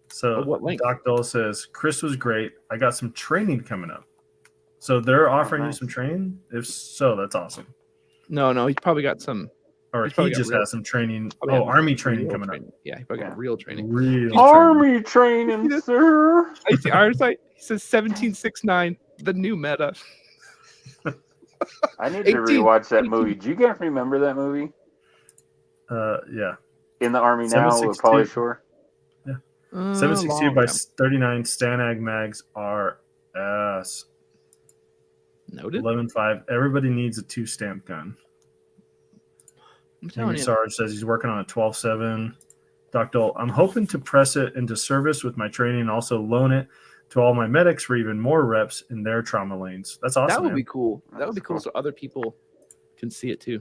So Doc Dole says, Chris was great. I got some training coming up. So they're offering you some training? If so, that's awesome. No, he's probably got some. Or he just has some training. Oh, Army training coming up. Yeah, he probably got real training. Army training, sir. I see Iron Sight. He says 17.69, the new meta. I need to rewatch that movie. Do you guys remember that movie? Yeah. In the Army Now with Pauly Shore? Yeah. 7.62 by 39 Stanag mags are ass. Noted. 11.5. Everybody needs a 2-stamp gun. Amy Sarge says he's working on a 12.7. Doc Dole, I'm hoping to press it into service with my training and also loan it to all my medics for even more reps in their trauma lanes. That's awesome. That would be cool. That would be cool so other people can see it too.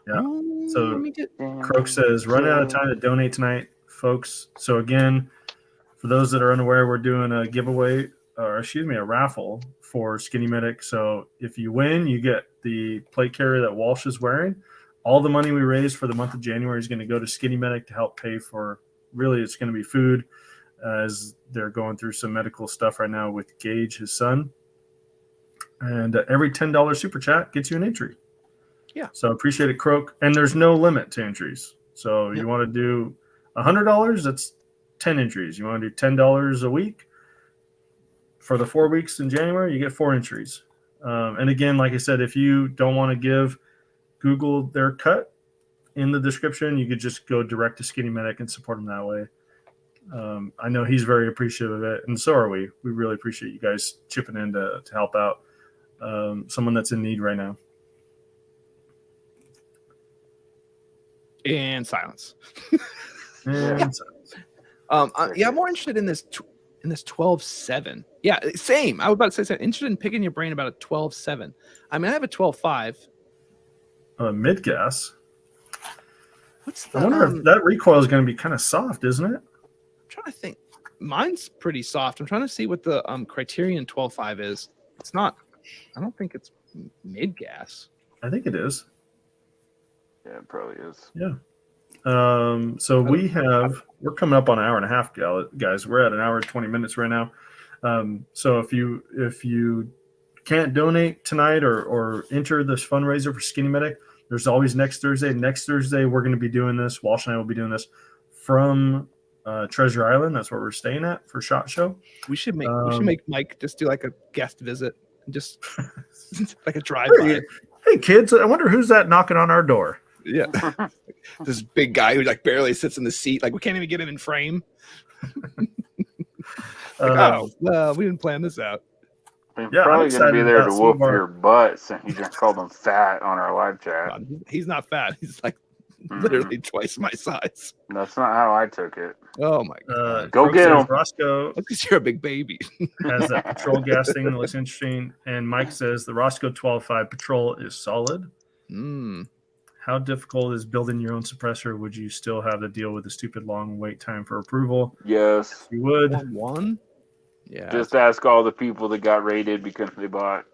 Yeah. So Croak says, run out of time to donate tonight, folks. So again, for those that are unaware, we're doing a giveaway, or excuse me, a raffle for Skinny Medic. So if you win, you get the plate carrier that Walsh is wearing. All the money we raise for the month of January is going to go to Skinny Medic to help pay for, really, it's going to be food, as they're going through some medical stuff right now with Gage, his son. And every $10 super chat gets you an entry. Yeah. So appreciate it, Croak. And there's no limit to entries. So you want to do $100, that's 10 entries. You want to do $10 a week for the 4 weeks in January, you get 4 entries. And again, like I said, if you don't want to give Google their cut in the description, you could just go direct to Skinny Medic and support them that way. I know he's very appreciative of it, and so are we. We really appreciate you guys chipping in to help out someone that's in need right now. And silence. And silence. I'm more interested in this 12.7. Yeah, same. I was about to say, interested in picking your brain about a 12.7. I mean, I have a 12.5. Mid gas. I wonder if that recoil is going to be kind of soft, isn't it? I'm trying to think. Mine's pretty soft. I'm trying to see what the Criterion 12.5 is. It's not. I don't think it's mid gas. I think it is. Yeah, it probably is. Yeah. So we're coming up on an hour and a half, guys. We're at an hour and 20 minutes right now. So if you can't donate tonight or enter this fundraiser for Skinny Medic, there's always next Thursday. Next Thursday, we're going to be doing this. Walsh and I will be doing this from Treasure Island. That's where we're staying at for SHOT Show. We should make Mike just do like a guest visit and just like a drive-by. Hey kids, I wonder who's that knocking on our door. Yeah. This big guy who like barely sits in the seat. Like we can't even get him in frame. We didn't plan this out. I'm probably going to be there to whoop your butts, and he just called him fat on our live chat. God, he's not fat. He's like literally twice my size. That's not how I took it. Oh my God. Go get him. Roscoe, because you're a big baby. has that patrol gas thing that looks interesting. And Mike says the Roscoe 12.5 patrol is solid. How difficult is building your own suppressor? Would you still have to deal with the stupid long wait time for approval? Yes. You would. One? Yeah. Just ask all the people that got raided because they bought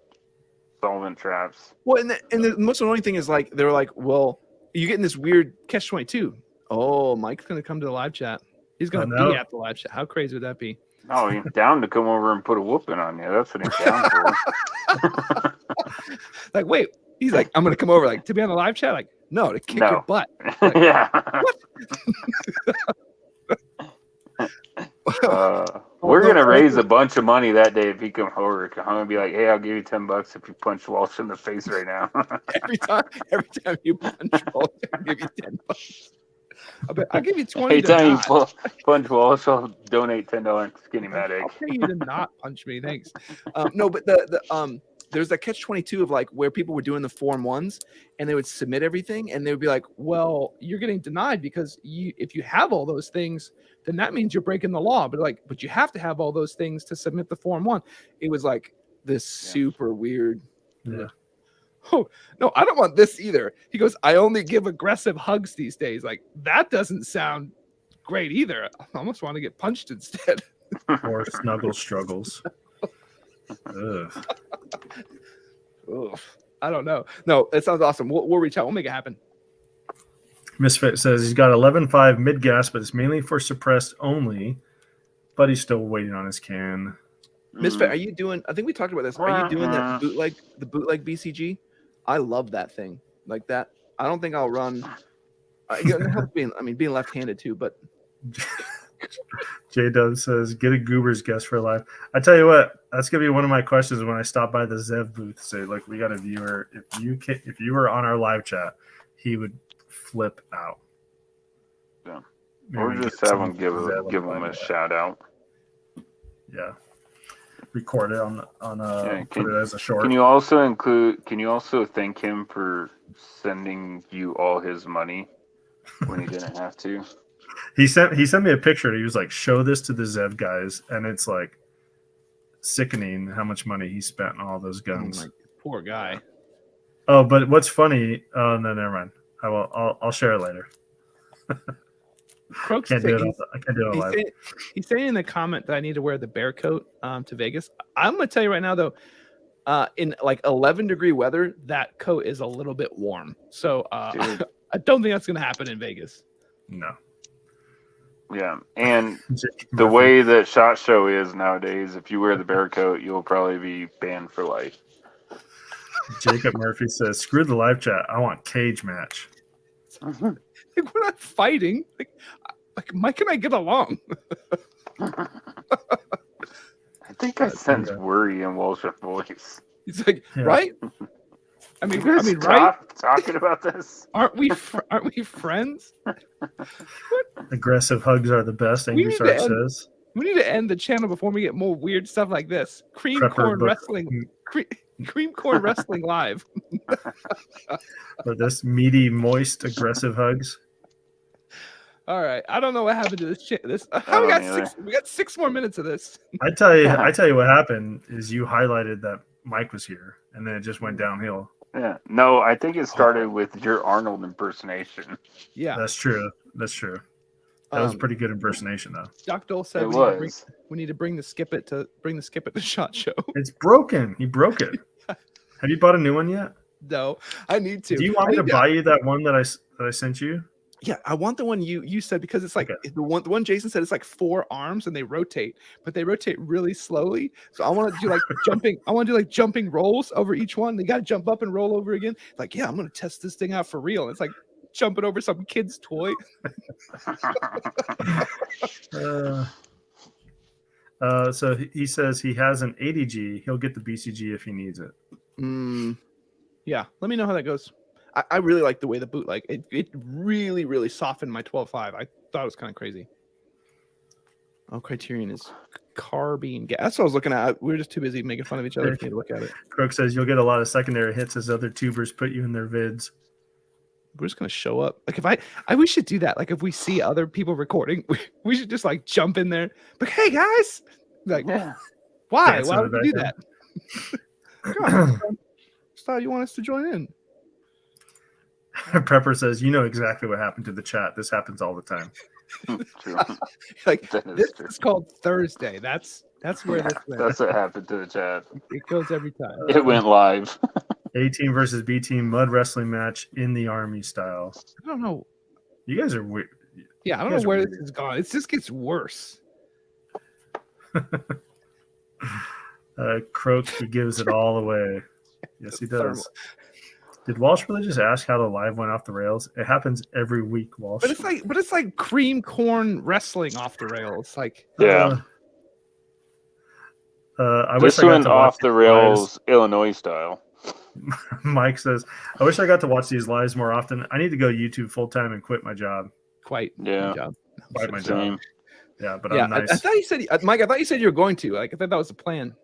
solvent traps. Well, and the most annoying thing is like, they were like, well, you're getting this weird catch-22. Oh, Mike's going to come to the live chat. He's going to be at the live chat. How crazy would that be? Oh, he's down to come over and put a whooping on you. That's what he's down for. Like, wait. He's like, I'm going to come over like to be on the live chat. Like, no, to kick your butt. Like, yeah. We're going to raise a bunch of money that day if he comes over. I'm going to be like, hey, I'll give you $10 if you punch Walsh in the face right now. every time you punch Walsh, I'll give you $10. I'll give you 20. Anytime you punch Walsh, I'll donate $10 to Skinny Medic. I'll pay you to not punch me. Thanks. No, but there's that catch-22 of like where people were doing the Form 1s and they would submit everything and they would be like, well, you're getting denied because if you have all those things, then that means you're breaking the law. But you have to have all those things to submit the Form 1. It was like this super weird. Yeah. Oh, no, I don't want this either. He goes, I only give aggressive hugs these days. Like, that doesn't sound great either. I almost want to get punched instead. Or snuggle struggles. Ugh. Ugh. I don't know. No, it sounds awesome. We'll reach out. We'll make it happen. Misfit says he's got 11.5 mid gas, but it's mainly for suppressed only. But he's still waiting on his can. Misfit, are you doing? I think we talked about this. Are you doing that the bootleg BCG? I love that thing like that. I don't think I'll run. Being left-handed too, but. J-Dub says, get a Goober's guest for life. I tell you what, that's going to be one of my questions when I stop by the Zev booth. Say, look, we got a viewer. If you were on our live chat, he would flip out. Yeah. Or just have him give him a shout out. Yeah. Record it put it as a short. Can you also thank him for sending you all his money when he didn't have to? He sent me a picture. He was like, show this to the Zev guys, and it's like sickening how much money he spent on all those guns. Oh my, poor guy. Oh, but what's funny? Oh no, never mind. I'll share it later. I can't do it live. He's saying in the comment that I need to wear the bear coat to Vegas. I'm gonna tell you right now though, in like 11-degree weather, that coat is a little bit warm. So I don't think that's gonna happen in Vegas. No. Yeah, and the way that SHOT Show is nowadays, if you wear the bear coat, you'll probably be banned for life. Jacob Murphy says, screw the live chat. I want cage match. Like, we're not fighting. Like Mike and I get along. I think I sense worry in Walsh's voice. He's like, yeah. Right? Right? Talking about this. Aren't we friends? Aggressive hugs are the best. Angry Sarge says. We need to end the channel before we get more weird stuff like this. Cream corn wrestling live. Or this meaty, moist, aggressive hugs. All right, I don't know what happened to this. We got 6 more minutes of this. I tell you what happened is you highlighted that Mike was here, and then it just went downhill. Yeah, no, I think it started with your Arnold impersonation. Yeah, that's true. That was a pretty good impersonation, though. Doc Dole said we need to bring the skip it to SHOT Show. It's broken. He broke it. Have you bought a new one yet? No, I need to. Do you want me to buy you that one that I sent you? Yeah, I want the one you said, because it's like Okay. the one Jason said, it's like 4 arms and they rotate, but they rotate really slowly. So I want to do like jumping. I want to do like jumping rolls over each one. They got to jump up and roll over again. Like, yeah, I'm gonna test this thing out for real. And it's like jumping over some kid's toy. So he says he has an 80G. He'll get the BCG if he needs it. Yeah, let me know how that goes. I really like the way the boot, like it really, really softened my 12.5. I thought it was kind of crazy. Oh, Criterion is carbine gas. That's what I was looking at. We were just too busy making fun of each other to look at it. Croak says you'll get a lot of secondary hits as other tubers put you in their vids. We're just gonna show up. Like we should do that. Like if we see other people recording, we should just like jump in there. Like, hey guys, like, why? Why would we do that? Come on, just thought you want us to join in. Prepper says, you know exactly what happened to the chat. This happens all the time. Like this is called Thursday. That's where this went. That's what happened to the chat. It goes every time. It went live. A team versus B team mud wrestling match in the army style. I don't know. You guys are weird. Yeah, I don't know where this is going. It just gets worse. Croak, he gives it all away. Yes, he does. Did Walsh really just ask how the live went off the rails? It happens every week, Walsh. But it's like cream corn wrestling off the rails. Like, yeah. I this wish I got went to off the rails, lives. Illinois style. Mike says, I wish I got to watch these lives more often. I need to go YouTube full time and quit my job. Quite. Yeah. Quite my job. Yeah, but yeah, I'm nice. I thought you said, Mike, I thought you said you were going to. Like, I thought that was the plan.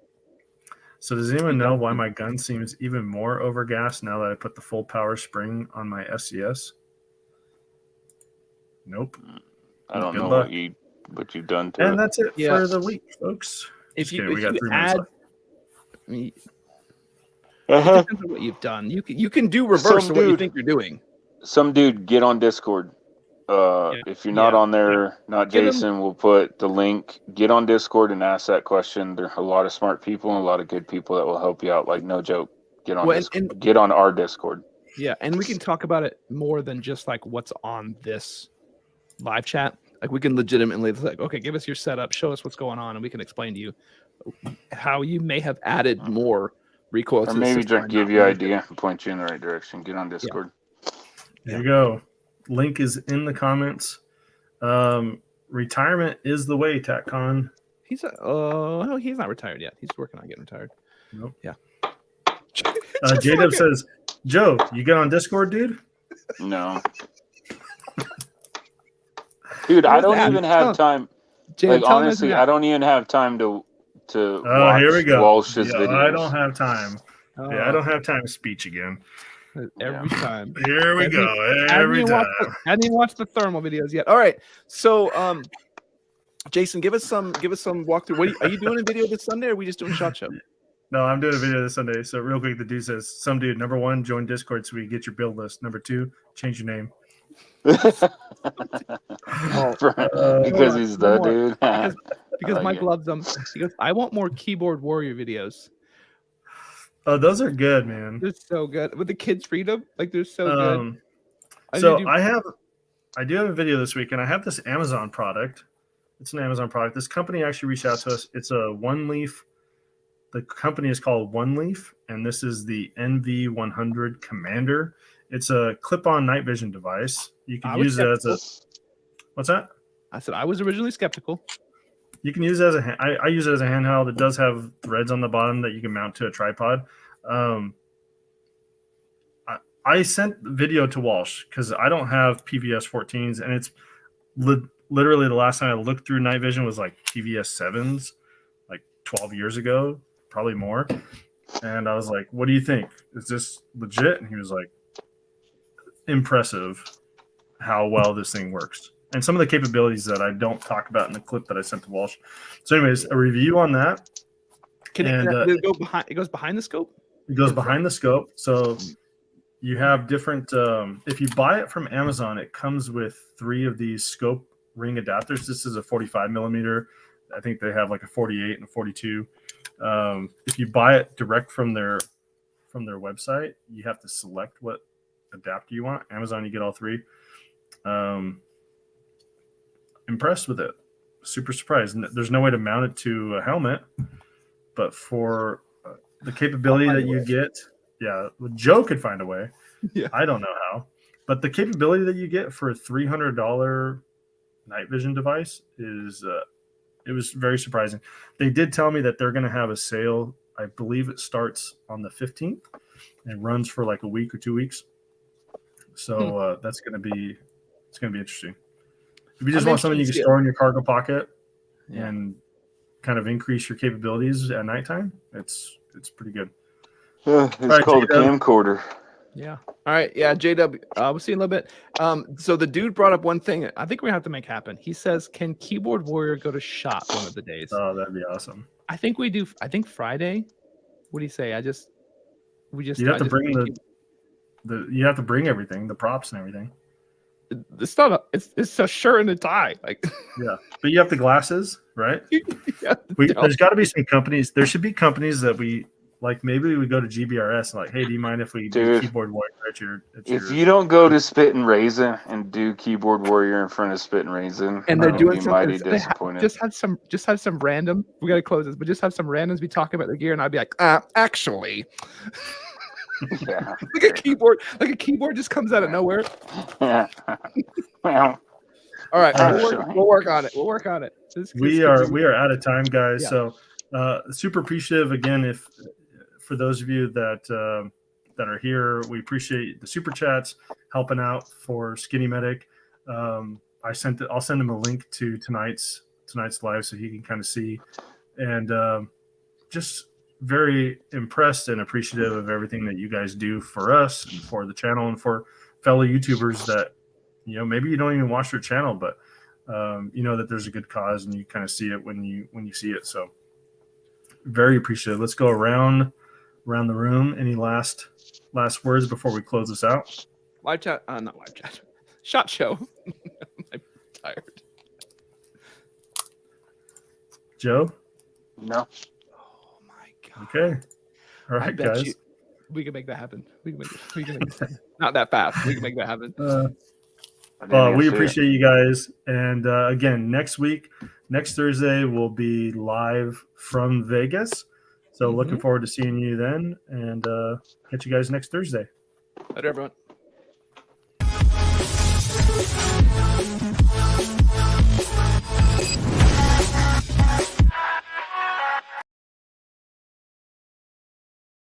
So does anyone know why my gun seems even more overgassed now that I put the full power spring on my SCS? Nope. I don't know what you've done to it. And that's it for the week, folks. If you got 3 minutes left. It depends on what you've done. You can do reverse of what you think you're doing. Some dude, get on Discord. If you're not on there, not Jason, we'll put the link. Get on Discord and ask that question. There are a lot of smart people and a lot of good people that will help you out. Like, no joke. Get on Discord. Get on our Discord. Yeah, and we can talk about it more than just like what's on this live chat. Like, we can legitimately like, okay, give us your setup, show us what's going on, and we can explain to you how you may have added more recoil. Or maybe just give you an idea and point you in the right direction. Get on Discord. There you go. Link is in the comments. Retirement is the way, TacCon. He's no, he's not retired yet. He's working on getting retired. Nope. Yeah. J-Dub says, Joe, you get on Discord, dude? No. Dude, I don't even have time. Like, honestly, I don't even have time to watch here we go. Walsh's videos. I don't have time. I don't have time to speech again. Every time. Here we go. Every time. I didn't even watch the thermal videos yet. All right. So, Jason, give us some walkthrough. Are you doing a video this Sunday, or are we just doing SHOT Show? No, I'm doing a video this Sunday. So real quick, the dude says, some dude, number 1, join Discord so we get your build list. Number 2, change your name. Because he's the dude. Because Mike loves them. He goes, I want more keyboard warrior videos. Oh, those are good, man. They're so good. With the kids' freedom, like they're so good. I do have a video this week, and I have this Amazon product. It's an Amazon product. This company actually reached out to us. It's a One Leaf. The company is called One Leaf, and this is the NV100 Commander. It's a clip-on night vision device. You can use it as a. What's that? I said I was originally skeptical. You can use it as a. I use it as a handheld. It does have threads on the bottom that you can mount to a tripod. I sent the video to Walsh because I don't have PVS 14s, and it's literally the last time I looked through night vision was like PVS 7s, like 12 years ago, probably more. And I was like, "What do you think? Is this legit?" And he was like, "Impressive, how well this thing works." And some of the capabilities that I don't talk about in the clip that I sent to Walsh. So, anyways, a review on that. It goes behind the scope? It goes behind the scope. So you have different. If you buy it from Amazon, it comes with 3 of these scope ring adapters. This is a 45 millimeter. I think they have like a 48 and a 42. If you buy it direct from their website, you have to select what adapter you want. Amazon, you get all 3. Impressed with it. Super surprised. There's no way to mount it to a helmet, but for the capability that you get, Joe could find a way. Yeah. I don't know how, but the capability that you get for a $300 night vision device is it was very surprising. They did tell me that they're going to have a sale. I believe it starts on the 15th and runs for like a week or 2 weeks. So that's going to be interesting. If you just want something you can store in your cargo pocket and kind of increase your capabilities at nighttime, it's pretty good. It's called a camcorder. Yeah. All right. Yeah, JW. We'll see in a little bit. So the dude brought up one thing. I think we have to make happen. He says, "Can Keyboard Warrior go to shop one of the days?" Oh, that'd be awesome. I think we do. I think Friday. What do you say? You have to bring you have to bring everything, the props and everything. It's not. It's a shirt and a tie. Like. Yeah, but you have the glasses, right? There's got to be some companies. There should be companies that we. Like maybe we would go to GBRS and like, hey, do you mind if we do Keyboard Warrior if you don't go to Spit and Raisin and do Keyboard Warrior in front of Spit and Raisin, and they're doing something, mighty disappointed. Just have some random. We gotta close this, but just have some randoms be talking about their gear, and I'd be like, actually, yeah, like a keyboard just comes out of nowhere. Yeah. Well, all right, we'll work on it. We'll work on it. We are out of time, guys. Yeah. So super appreciative again for those of you that are here. We appreciate the super chats helping out for Skinny Medic. I'll send him a link to tonight's live so he can kind of see, and just very impressed and appreciative of everything that you guys do for us and for the channel and for fellow YouTubers that maybe you don't even watch their channel, but that there's a good cause and you kind of see it when you see it. So very appreciative. Let's go around the room. Any last words before we close this out? Live chat, not live chat. Shot show. I'm tired. No. Oh my god. Okay. All right, guys. We can make that happen. We can make that happen. Not that fast. We can make that happen. We appreciate you guys. And again, next Thursday, we'll be live from Vegas. So looking forward to seeing you then, and catch you guys next Thursday. Later, everyone.